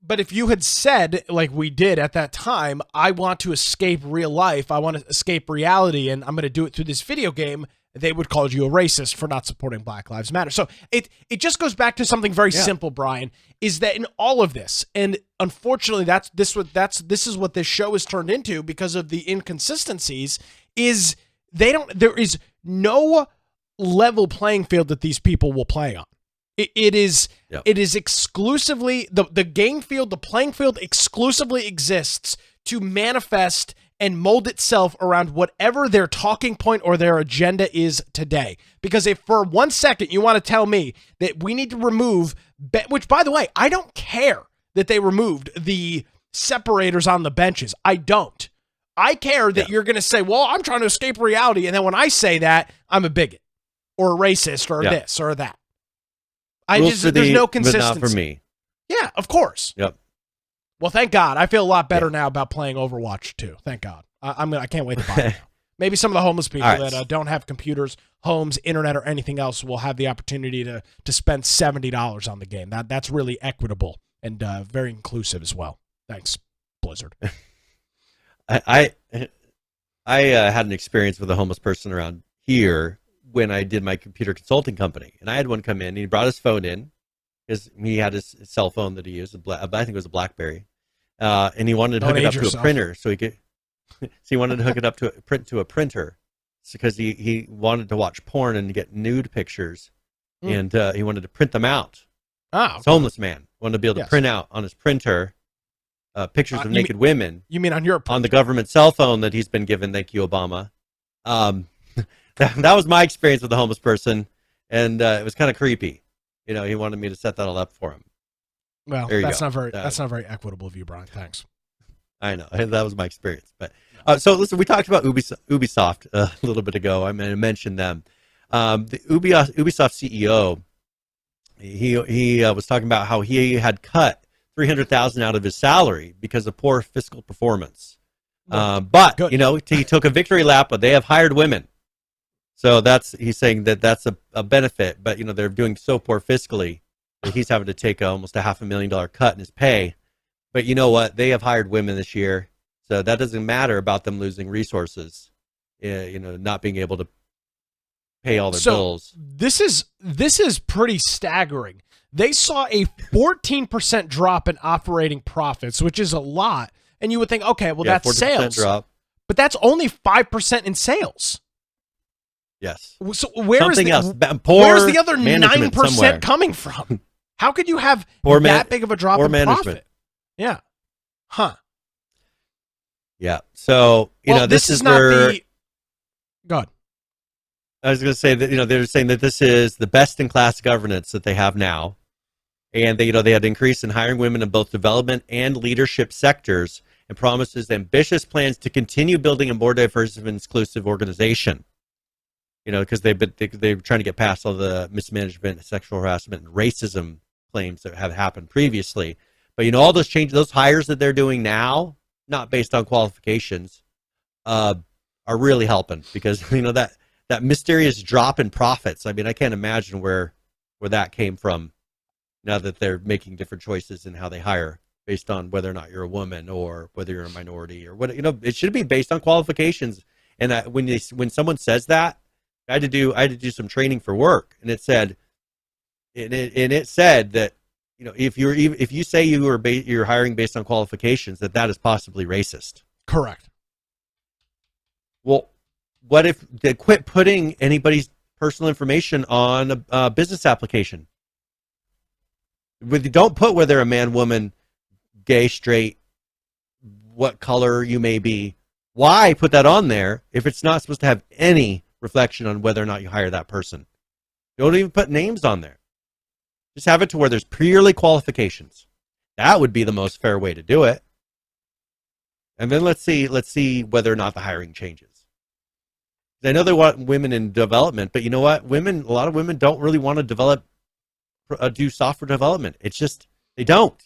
Speaker 1: But if you had said, like we did at that time, I want to escape real life, I want to escape reality, and I'm going to do it through this video game, they would call you a racist for not supporting Black Lives Matter. So it just goes back to something very simple, Brian, is that in all of this, and unfortunately this is what this show has turned into because of the inconsistencies, is there is no level playing field that these people will play on. It is exclusively the game field, the playing field exclusively exists to manifest and mold itself around whatever their talking point or their agenda is today. Because if for 1 second you want to tell me that we need to remove, which by the way, I don't care that they removed the separators on the benches. I don't. I care that you're going to say, well, I'm trying to escape reality. And then when I say that, I'm a bigot or a racist or this or that. There's no consistency.
Speaker 2: But not for me.
Speaker 1: Yeah, of course.
Speaker 2: Yep.
Speaker 1: Well, thank God. I feel a lot better now about playing Overwatch 2. Thank God. I can't wait to buy it now. Maybe some of the homeless people that don't have computers, homes, internet, or anything else will have the opportunity to spend $70 on the game. That's really equitable and very inclusive as well. Thanks, Blizzard.
Speaker 2: I had an experience with a homeless person around here when I did my computer consulting company, and I had one come in. And he brought his phone in because he had his cell phone that he used. I think it was a BlackBerry, and he wanted to hook it up to a printer so he could. So he wanted to hook it up to a printer because he wanted to watch porn and get nude pictures, and he wanted to print them out.
Speaker 1: Oh,
Speaker 2: this homeless man wanted to be able to print out on his printer pictures of naked women.
Speaker 1: You mean on your
Speaker 2: on the government cell phone that he's been given? Thank you, Obama. That was my experience with the homeless person, and it was kind of creepy. He wanted me to set that all up for him.
Speaker 1: Well, that's not very equitable of you, Brian. Thanks.
Speaker 2: I know that was my experience, but so listen, we talked about Ubisoft a little bit ago. I mentioned them. The Ubisoft CEO, he was talking about how he had cut $300,000 out of his salary because of poor fiscal performance. But he took a victory lap. But they have hired women, so he's saying that's a benefit. But they're doing so poor fiscally that he's having to take almost a $500,000 cut in his pay. But you know what? They have hired women this year, so that doesn't matter about them losing resources. Not being able to pay all their bills.
Speaker 1: This is pretty staggering. They saw a 14% drop in operating profits, which is a lot. And you would think, okay, well, that's sales. Drop. But that's only 5% in sales.
Speaker 2: Yes.
Speaker 1: So where's the other 9% somewhere coming from? How could you have that big of a drop in profit? Yeah. Huh.
Speaker 2: Yeah. So, this is where...
Speaker 1: Go ahead.
Speaker 2: I was going to say that, they're saying that this is the best-in-class governance that they have now. And they had an increase in hiring women in both development and leadership sectors, and promises ambitious plans to continue building a more diverse and inclusive organization. Because they're trying to get past all the mismanagement, sexual harassment, and racism claims that have happened previously. But all those changes, those hires that they're doing now, not based on qualifications, are really helping because that mysterious drop in profits. I mean, I can't imagine where that came from. Now that they're making different choices in how they hire based on whether or not you're a woman or whether you're a minority or what, it should be based on qualifications. And when someone says that, I had to do some training for work, and it said that if you say you're hiring based on qualifications, that is possibly racist.
Speaker 1: Correct.
Speaker 2: Well, what if they quit putting anybody's personal information on a business application? Don't put whether a man, woman, gay, straight, what color you may be. Why put that on there if it's not supposed to have any reflection on whether or not you hire that person? Don't even put names on there. Just have it to where there's purely qualifications. That would be the most fair way to do it. And then let's see whether or not the hiring changes. I know they want women in development, but you know what? A lot of women don't really want to do software development. It's just, they don't.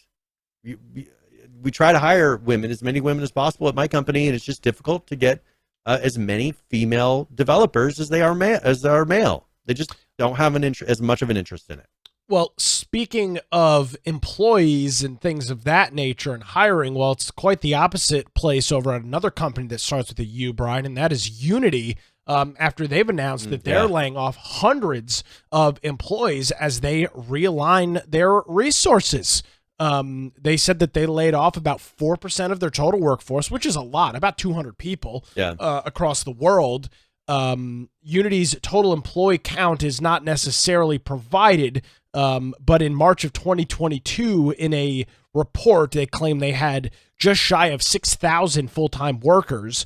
Speaker 2: We try to hire women, as many women as possible at my company, and it's just difficult to get as many female developers as they are male. They just don't have as much of an interest in it.
Speaker 1: Well, speaking of employees and things of that nature and hiring, well, it's quite the opposite place over at another company that starts with a U, Brian, and that is Unity. After they've announced that they're laying off hundreds of employees as they realign their resources. They said that they laid off about 4% of their total workforce, which is a lot, about 200 people across the world. Unity's total employee count is not necessarily provided, but in March of 2022, in a report, they claim they had just shy of 6,000 full-time workers.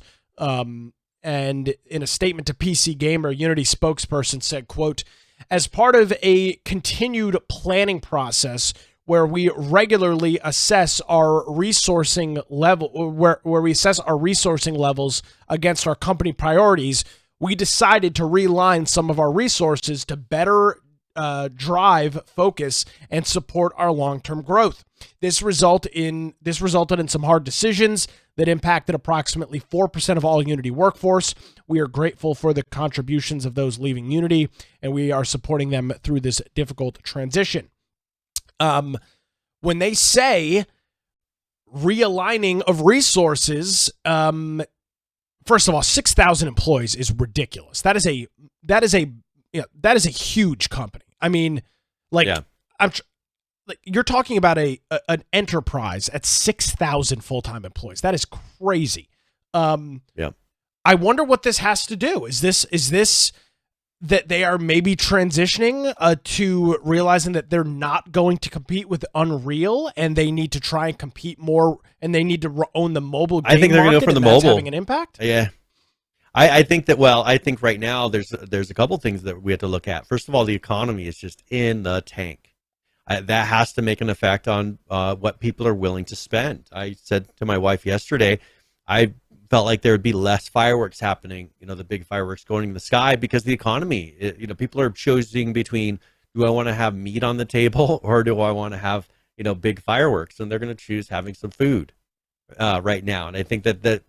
Speaker 1: And in a statement to PC Gamer, Unity spokesperson said, quote, "As part of a continued planning process where we regularly assess our resourcing level, where we assess our resourcing levels against our company priorities, we decided to realign some of our resources to better drive, focus, and support our long-term growth. This resulted in some hard decisions that impacted approximately 4% of all Unity workforce. We are grateful for the contributions of those leaving Unity, and we are supporting them through this difficult transition." When they say realigning of resources, first of all, 6,000 employees is ridiculous. That is a huge company. I mean, you're talking about an enterprise at 6,000 full-time employees. That is crazy. I wonder what this has to do. Is this that they are maybe transitioning to realizing that they're not going to compete with Unreal and they need to try and compete more and they need to own the mobile game
Speaker 2: I think they're going to go for the mobile.
Speaker 1: Having an impact?
Speaker 2: Yeah. I think right now there's a couple things that we have to look at. First of all, the economy is just in the tank. That has to make an effect on what people are willing to spend. I said to my wife yesterday, I felt like there would be less fireworks happening, the big fireworks going in the sky because the economy, people are choosing between, do I want to have meat on the table or do I want to have, big fireworks? And they're going to choose having some food right now. And I think that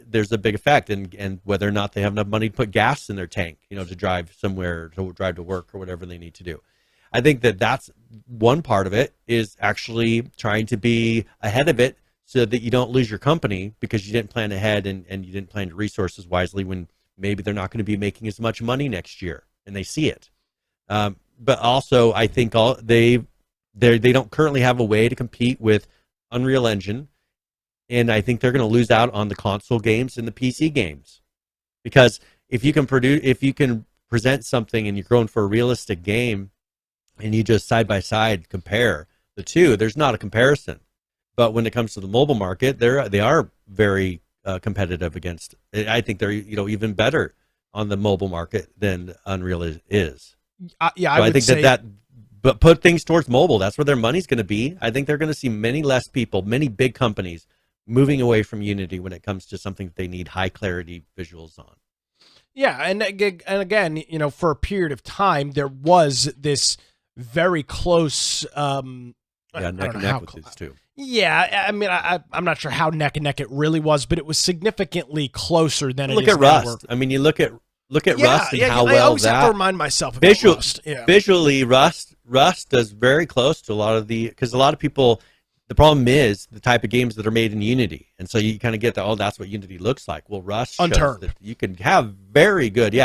Speaker 2: there's a big effect and whether or not they have enough money to put gas in their tank, to drive somewhere, to drive to work or whatever they need to do. I think that's one part of it, is actually trying to be ahead of it so that you don't lose your company because you didn't plan ahead and you didn't plan your resources wisely when maybe they're not going to be making as much money next year and they see it. But also I think they don't currently have a way to compete with Unreal Engine. And I think they're going to lose out on the console games and the PC games, because if you can present something and you're going for a realistic game and you just side by side compare the two, there's not a comparison. But when it comes to the mobile market, they are very competitive against. I think they're even better on the mobile market than Unreal is. I think that. But put things towards mobile. That's where their money's going to be. I think they're going to see many less people, many big companies moving away from Unity when it comes to something that they need high clarity visuals on.
Speaker 1: Yeah, and again, for a period of time, there was this very close.
Speaker 2: Neck and neck with these two.
Speaker 1: Yeah, I mean, I'm not sure how neck and neck it really was, but it was significantly closer than
Speaker 2: look at Rust. I mean, you look at Rust and how well
Speaker 1: I always have to remind myself about Rust. Yeah.
Speaker 2: Visually, Rust does very close to a lot of because a lot of people. The problem is the type of games that are made in Unity, and so you kind of get that. That's what Unity looks like. Well, Rust shows that you can have very good,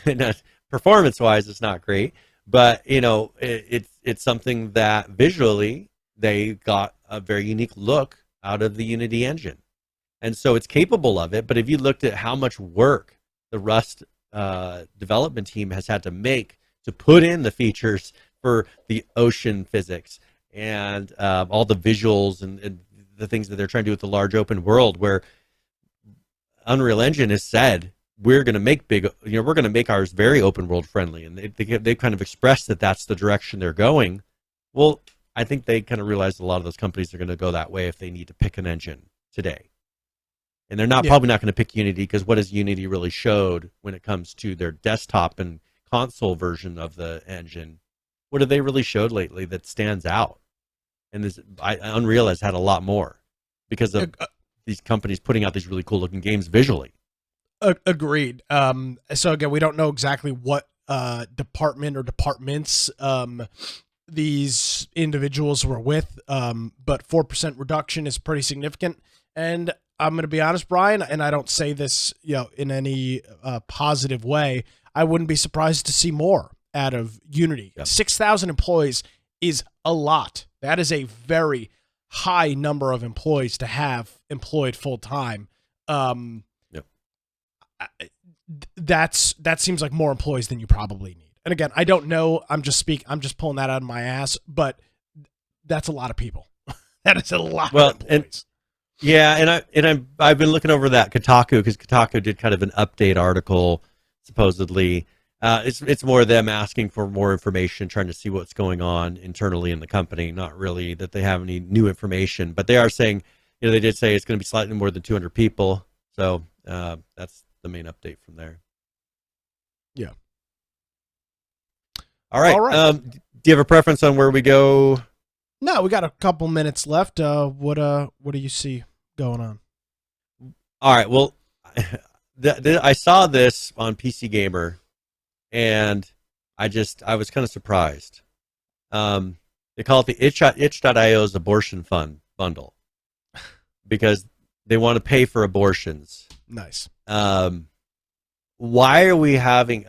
Speaker 2: and performance-wise, it's not great, But it's something that visually they got a very unique look out of the Unity engine, and so it's capable of it. But if you looked at how much work the Rust development team has had to make to put in the features for the ocean physics and all the visuals and the things that they're trying to do with the large open world, where Unreal Engine has said we're going to make we're going to make ours very open world friendly, and they kind of expressed that that's the direction they're going. Well, I think they kind of realized a lot of those companies are going to go that way if they need to pick an engine today. And they're probably not going to pick Unity, because what has Unity really showed when it comes to their desktop and console version of the engine? What have they really showed lately that stands out? And Unreal has had a lot more because of these companies putting out these really cool looking games visually.
Speaker 1: Agreed. So again, we don't know exactly what department or departments these individuals were with, but 4% reduction is pretty significant. And I'm going to be honest, Brian, and I don't say this, in any positive way, I wouldn't be surprised to see more out of Unity. Yep. 6,000 employees is a lot. That is a very high number of employees to have employed full time. That seems like more employees than you probably need. And again, I don't know. I'm just pulling that out of my ass, but that's a lot of people. That is a lot of employees.
Speaker 2: I've been looking over that Kotaku, because Kotaku did kind of an update article, supposedly. It's more them asking for more information, trying to see what's going on internally in the company. Not really that they have any new information, but they are saying, they did say it's going to be slightly more than 200 people. So that's the main update from there.
Speaker 1: Yeah.
Speaker 2: All right. Do you have a preference on where we go?
Speaker 1: No, we got a couple minutes left. What do you see going on?
Speaker 2: All right. Well, I saw this on PC Gamer, and I was kind of surprised. They call it the itch.io's abortion fund bundle because they want to pay for abortions.
Speaker 1: Nice.
Speaker 2: Why are we having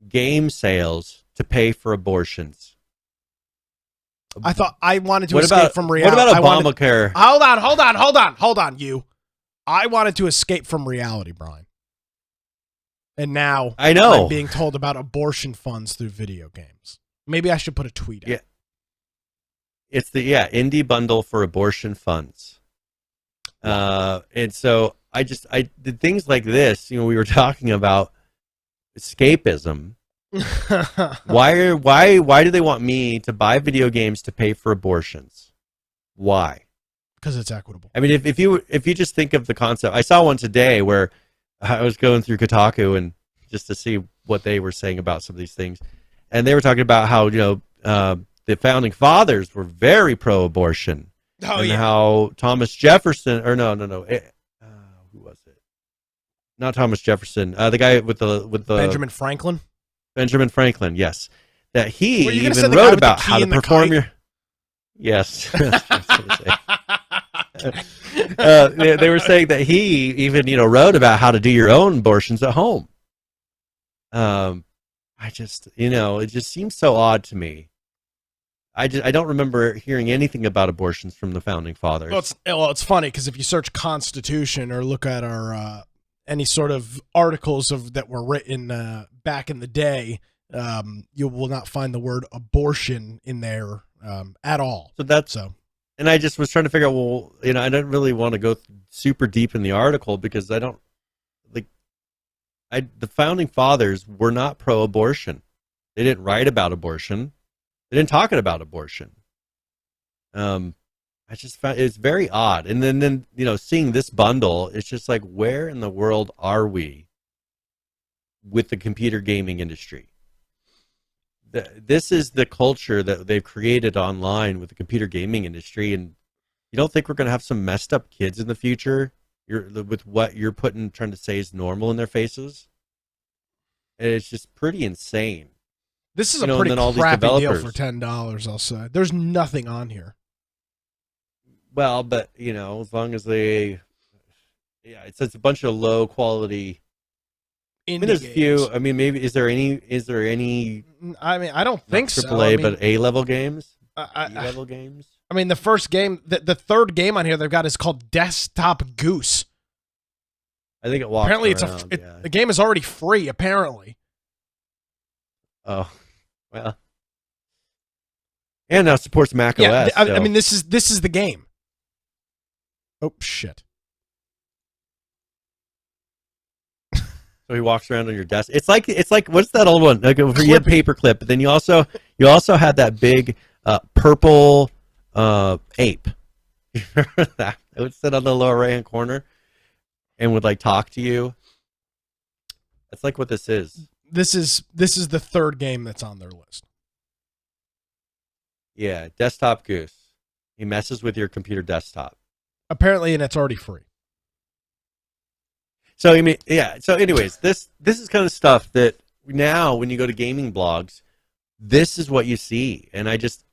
Speaker 2: game sales to pay for abortions?
Speaker 1: I thought I wanted to escape from reality.
Speaker 2: What about Obamacare?
Speaker 1: Hold on, you. I wanted to escape from reality, Brian. And now
Speaker 2: I know
Speaker 1: I'm being told about abortion funds through video games. Maybe I should put a tweet out.
Speaker 2: Yeah. It's the indie bundle for abortion funds. And so I did things like this. We were talking about escapism. Why do they want me to buy video games to pay for abortions? Why?
Speaker 1: Because it's equitable.
Speaker 2: I mean, if you just think of the concept, I saw one today where I was going through Kotaku and just to see what they were saying about some of these things, and they were talking about how the founding fathers were very pro-abortion, how Thomas Jefferson, or no, who was it? Not Thomas Jefferson, the guy with the
Speaker 1: Benjamin Franklin.
Speaker 2: Benjamin Franklin, yes, that he even wrote about how to perform your. Yes. They were saying that he even wrote about how to do your own abortions at home. I just it just seems so odd to me. I don't remember hearing anything about abortions from the founding fathers.
Speaker 1: Well, it's funny because if you search Constitution or look at our any sort of articles that were written back in the day, you will not find the word abortion in there at all.
Speaker 2: And I just was trying to figure out, well, I don't really want to go super deep in the article because I don't the founding fathers were not pro-abortion. They didn't write about abortion. They didn't talk about abortion. I just found it's very odd. And then seeing this bundle, it's just like, where in the world are we with the computer gaming industry? This is the culture that they've created online with the computer gaming industry, and you don't think we're going to have some messed up kids in the future with what you're trying to say is normal in their faces? And it's just pretty insane.
Speaker 1: This is a pretty crappy deal for $10, I'll say. There's nothing on here.
Speaker 2: Well, but, as long as it says a bunch of low quality I mean, there's a few. I mean, maybe is there any?
Speaker 1: I mean, I don't think so.
Speaker 2: AAA, but A-level games, B-level games.
Speaker 1: I mean, the first game, the third game on here they've got is called Desktop Goose.
Speaker 2: I think it walks
Speaker 1: apparently
Speaker 2: around,
Speaker 1: the game is already free. Apparently.
Speaker 2: Oh, well. And now supports Mac OS.
Speaker 1: I mean, this is the game. Oh shit.
Speaker 2: So he walks around on your desk. It's like what's that old one? Like you had paperclip, but then you also had that big purple ape. You remember that? It would sit on the lower right hand corner and would like talk to you. That's like what this is.
Speaker 1: This is the third game that's on their list.
Speaker 2: Yeah, Desktop Goose. He messes with your computer desktop.
Speaker 1: Apparently, and it's already free.
Speaker 2: So I mean, yeah. So, anyways, this is kind of stuff that now, when you go to gaming blogs, this is what you see, and it's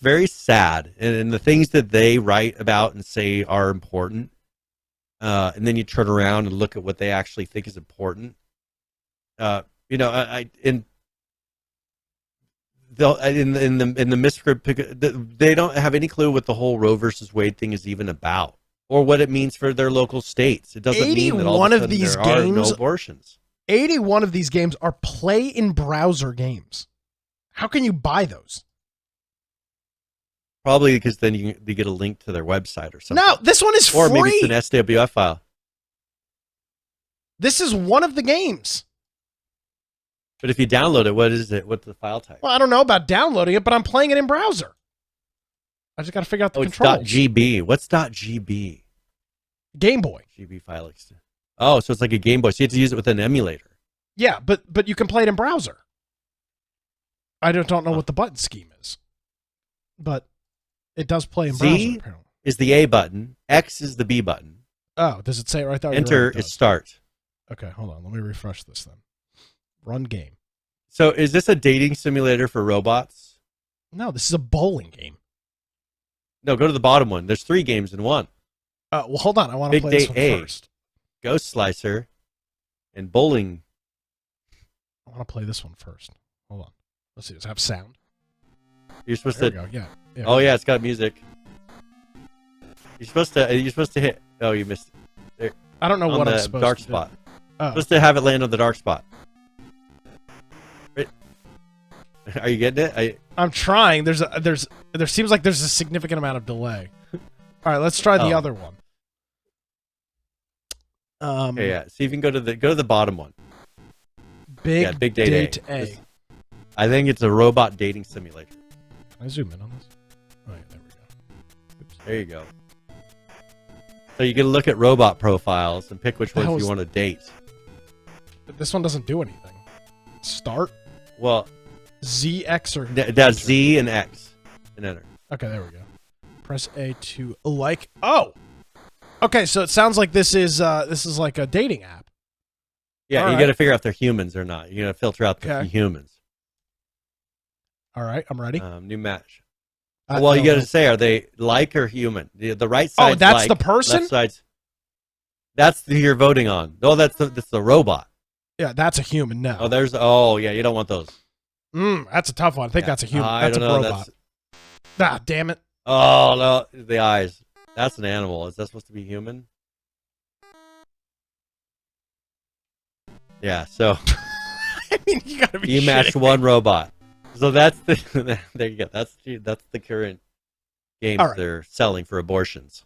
Speaker 2: very sad, and the things that they write about and say are important, and then you turn around and look at what they actually think is important. In the misscript, they don't have any clue what the whole Roe versus Wade thing is even about, or what it means for their local states. It doesn't mean that all of a sudden there are no abortions.
Speaker 1: 81 of these games are play in browser games. How can you buy those?
Speaker 2: Probably because then you get a link to their website or something.
Speaker 1: No, this one is free.
Speaker 2: Or maybe it's an SWF file.
Speaker 1: This is one of the games.
Speaker 2: But if you download it, what is it? What's the file type?
Speaker 1: Well, I don't know about downloading it, but I'm playing it in browser. I just got to figure out the controls.
Speaker 2: It's .gb. What's .gb?
Speaker 1: Game Boy.
Speaker 2: GB file extension. Oh, so it's like a Game Boy. So you have to use it with an emulator.
Speaker 1: Yeah, but you can play it in browser. I don't know what the button scheme is, but it does play in browser.
Speaker 2: Z
Speaker 1: apparently.
Speaker 2: is the A button. X is the B button.
Speaker 1: Oh, does it say it right there?
Speaker 2: Enter is start.
Speaker 1: Okay, hold on. Let me refresh this then. Run game.
Speaker 2: So is this a dating simulator for robots?
Speaker 1: No, this is a bowling game.
Speaker 2: No, go to the bottom one. There's 3 games in one.
Speaker 1: Well, hold on. I want to play this one first.
Speaker 2: Ghost Slicer, and Bowling.
Speaker 1: I want to play this one first. Hold on. Let's see. Does it have sound?
Speaker 2: You're supposed
Speaker 1: there
Speaker 2: to.
Speaker 1: We go. Yeah.
Speaker 2: Oh yeah, it's got music. You're supposed to hit. Oh, you missed it. There.
Speaker 1: I don't know what I'm
Speaker 2: supposed to do. Dark spot.
Speaker 1: Oh.
Speaker 2: Supposed to have it land on the dark spot. Right. Are you getting it?
Speaker 1: I'm trying. There seems like there's a significant amount of delay. All right, let's try the other one.
Speaker 2: Okay, yeah. See if you can go to the bottom one.
Speaker 1: Big Date A.
Speaker 2: I think it's a robot dating simulator.
Speaker 1: Can I zoom in on this? Oh, yeah, there we go. Oops.
Speaker 2: There you go. So you can look at robot profiles and pick which ones you want to date.
Speaker 1: This one doesn't do anything. Start.
Speaker 2: Well,
Speaker 1: Z, X, or
Speaker 2: that's Z and X and enter.
Speaker 1: Okay, there we go. Press A to like. Oh, okay. So it sounds like this is like a dating app.
Speaker 2: Yeah, you got to figure out if they're humans or not. You got to filter out the humans.
Speaker 1: All right, I'm ready.
Speaker 2: New match. Well, you got to say, are they like or human? The right side.
Speaker 1: Oh, that's the person.
Speaker 2: Left side's. That's who you're voting on. No, that's the robot.
Speaker 1: Yeah, that's a human. No.
Speaker 2: Yeah, you don't want those.
Speaker 1: That's a tough one. I think that's a human. That's a robot. Ah, damn it.
Speaker 2: Oh no, the eyes. That's an animal. Is that supposed to be human? Yeah. So.
Speaker 1: I mean, you gotta be.
Speaker 2: You match one robot. So that's the. There you go. That's the current games they're selling for abortions.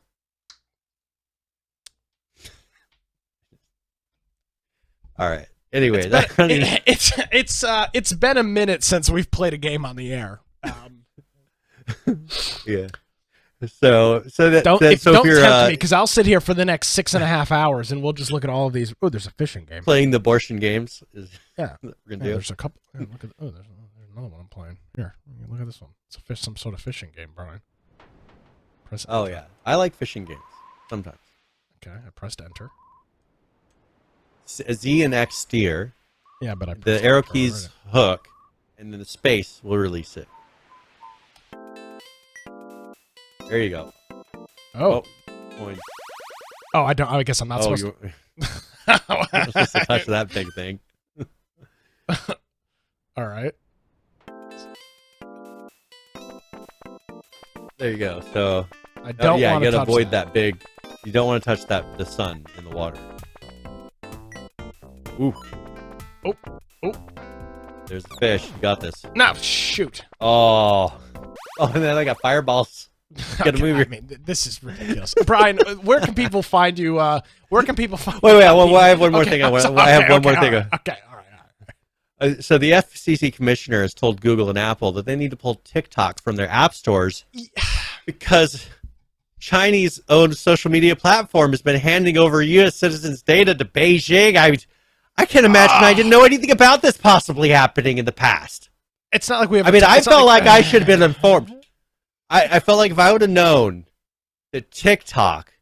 Speaker 2: All right. Anyway,
Speaker 1: it's been a minute since we've played a game on the air.
Speaker 2: Yeah. So
Speaker 1: don't tempt me, because I'll sit here for the next 6.5 hours and we'll just look at all of these. Oh, there's a fishing game.
Speaker 2: Playing the abortion games is
Speaker 1: we're
Speaker 2: gonna do.
Speaker 1: There's a couple. Yeah, look at there's another one I'm playing. Here, look at this one. It's some sort of fishing game, Brian. Press enter.
Speaker 2: Yeah, I like fishing games sometimes.
Speaker 1: Okay, I pressed enter.
Speaker 2: Z and X steer.
Speaker 1: Yeah, but
Speaker 2: the arrow keys hook, and then the space will release it. There you go.
Speaker 1: Oh.
Speaker 2: Coin.
Speaker 1: Oh, I guess I'm not supposed to.
Speaker 2: I'm supposed to touch that big thing.
Speaker 1: All right.
Speaker 2: There you go. So
Speaker 1: I don't
Speaker 2: you
Speaker 1: want to
Speaker 2: gotta avoid
Speaker 1: that.
Speaker 2: that big. You don't want to touch the sun in the water. Ooh.
Speaker 1: Oh.
Speaker 2: There's the fish. You got this.
Speaker 1: No, shoot.
Speaker 2: Oh, and then I got fireballs. Gotta move your...
Speaker 1: I mean, this is ridiculous. Brian, where can people find you? Where can people find?
Speaker 2: Wait. I have one more thing. I have one more thing.
Speaker 1: Okay. All right.
Speaker 2: So the FCC commissioner has told Google and Apple that they need to pull TikTok from their app stores because Chinese-owned social media platform has been handing over U.S. citizens' data to Beijing. I can't imagine. I didn't know anything about this possibly happening in the past.
Speaker 1: It's not like we have.
Speaker 2: I felt like I should have been informed. I felt like if I would have known that TikTok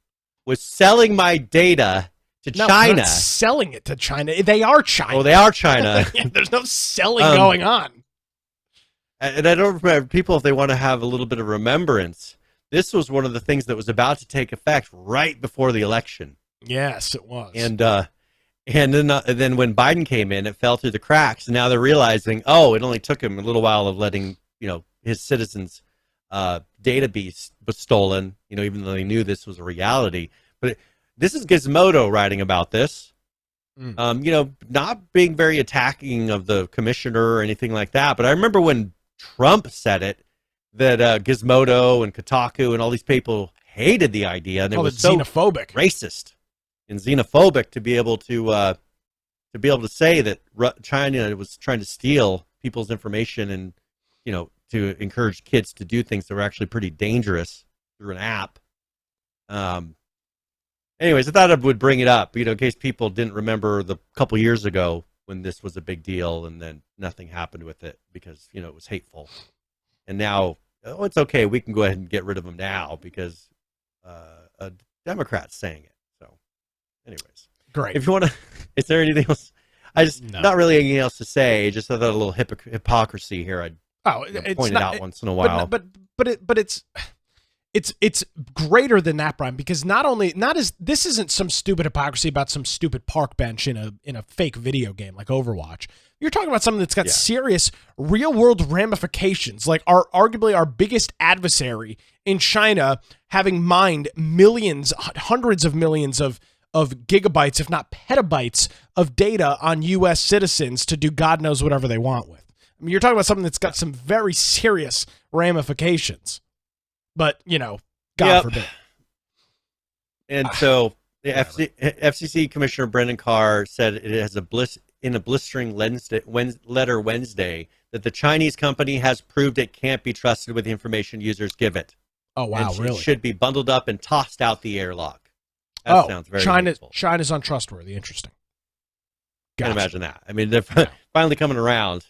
Speaker 2: was selling my data to China.
Speaker 1: Not selling it to China. They are China.
Speaker 2: Oh, they are China.
Speaker 1: There's no selling going on.
Speaker 2: And I don't remember people, if they want to have a little bit of remembrance, this was one of the things that was about to take effect right before the election.
Speaker 1: Yes, it was.
Speaker 2: And then when Biden came in, it fell through the cracks. And now they're realizing, it only took him a little while of letting his citizens' data be stolen. Even though they knew this was a reality. But this is Gizmodo writing about this. Not being very attacking of the commissioner or anything like that. But I remember when Trump said it, that Gizmodo and Kotaku and all these people hated the idea, and it was so
Speaker 1: xenophobic,
Speaker 2: racist, and xenophobic to be able to say that China was trying to steal people's information and to encourage kids to do things that were actually pretty dangerous through an app. Anyways, I thought I would bring it up, in case people didn't remember the couple years ago when this was a big deal and then nothing happened with it because, it was hateful. And now, it's okay. We can go ahead and get rid of them now because a Democrat's saying it. So, anyways.
Speaker 1: Great.
Speaker 2: If you want to, is there anything else? Not really anything else to say. Just a little hypocrisy here. I'd point it out once in a while.
Speaker 1: But it's greater than that, Brian, because this isn't some stupid hypocrisy about some stupid park bench in a fake video game like Overwatch. You're talking about something that's got serious real world ramifications, like arguably our biggest adversary in China having mined millions, hundreds of millions of gigabytes, if not petabytes of data on U.S. citizens to do God knows whatever they want with. I mean, you're talking about something that's got some very serious ramifications. But, God forbid.
Speaker 2: And so the FCC Commissioner Brendan Carr said it has in a blistering letter Wednesday that the Chinese company has proved it can't be trusted with the information users give it.
Speaker 1: Oh, wow, really?
Speaker 2: It should be bundled up and tossed out the airlock. That sounds very hateful.
Speaker 1: China's untrustworthy. Interesting.
Speaker 2: Gotcha. Can't imagine that. I mean, they're finally coming around.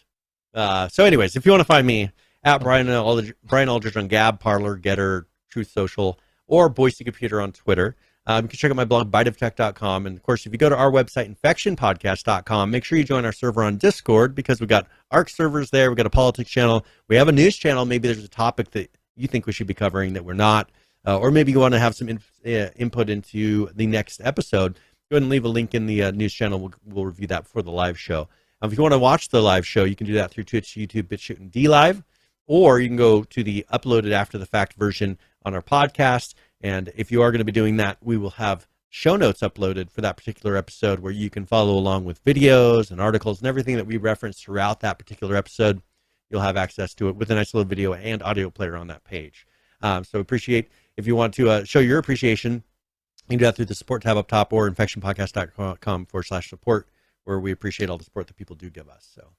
Speaker 2: So anyways, if you want to find me, at Brian Aldridge on Gab, Parler, Getter, Truth Social, or Boise Computer on Twitter. You can check out my blog, biteoftech.com. And, of course, if you go to our website, infectionpodcast.com, make sure you join our server on Discord because we've got ARC servers there. We've got a politics channel. We have a news channel. Maybe there's a topic that you think we should be covering that we're not. Or maybe you want to have some input into the next episode. Go ahead and leave a link in the news channel. We'll review that for the live show. If you want to watch the live show, you can do that through Twitch, YouTube, BitChute, and DLive. Or you can go to the uploaded after the fact version on our podcast. And if you are going to be doing that, we will have show notes uploaded for that particular episode where you can follow along with videos and articles and everything that we reference throughout that particular episode. You'll have access to it with a nice little video and audio player on that page. So appreciate if you want to show your appreciation, you can do that through the support tab up top or infectionpodcast.com/support, where we appreciate all the support that people do give us. So.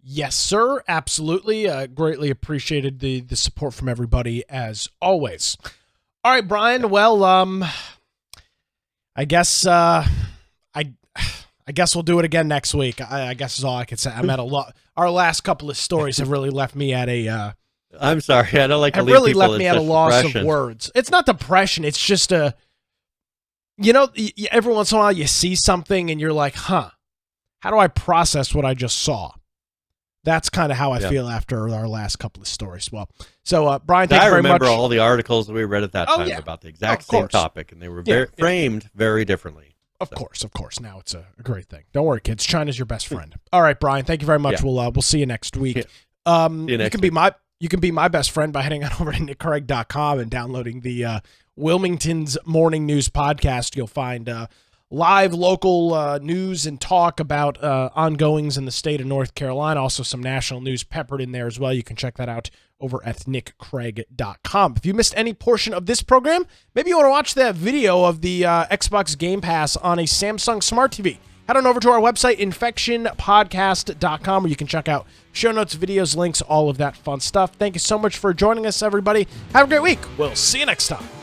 Speaker 1: Yes, sir. Absolutely. Greatly appreciated the support from everybody as always. All right, Brian. Well, I guess I guess we'll do it again next week. I guess is all I can say. I'm at a lot. Our last couple of stories have really left me at a.
Speaker 2: I'm sorry. I don't like to leave
Speaker 1: really
Speaker 2: people
Speaker 1: left me at a loss of words. It's not depression. It's just every once in a while you see something and you're like, huh, how do I process what I just saw? That's kind of how I feel after our last couple of stories. Well, so Brian, thank you very much.
Speaker 2: I remember all the articles that we read at that time about the exact same topic, and they were framed very differently.
Speaker 1: Of course. Now it's a great thing. Don't worry, kids. China's your best friend. All right, Brian. Thank you very much. Yeah. We'll see you next week.
Speaker 2: Yeah.
Speaker 1: You can be my best friend by heading on over to nickcraig.com and downloading the Wilmington's Morning News podcast. You'll find live local news and talk about ongoings in the state of North Carolina. Also some national news peppered in there as well. You can check that out over at nickcraig.com. If you missed any portion of this program, maybe you want to watch that video of the Xbox Game Pass on a Samsung Smart TV. Head on over to our website, infectionpodcast.com, where you can check out show notes, videos, links, all of that fun stuff. Thank you so much for joining us, everybody. Have a great week. We'll see you next time.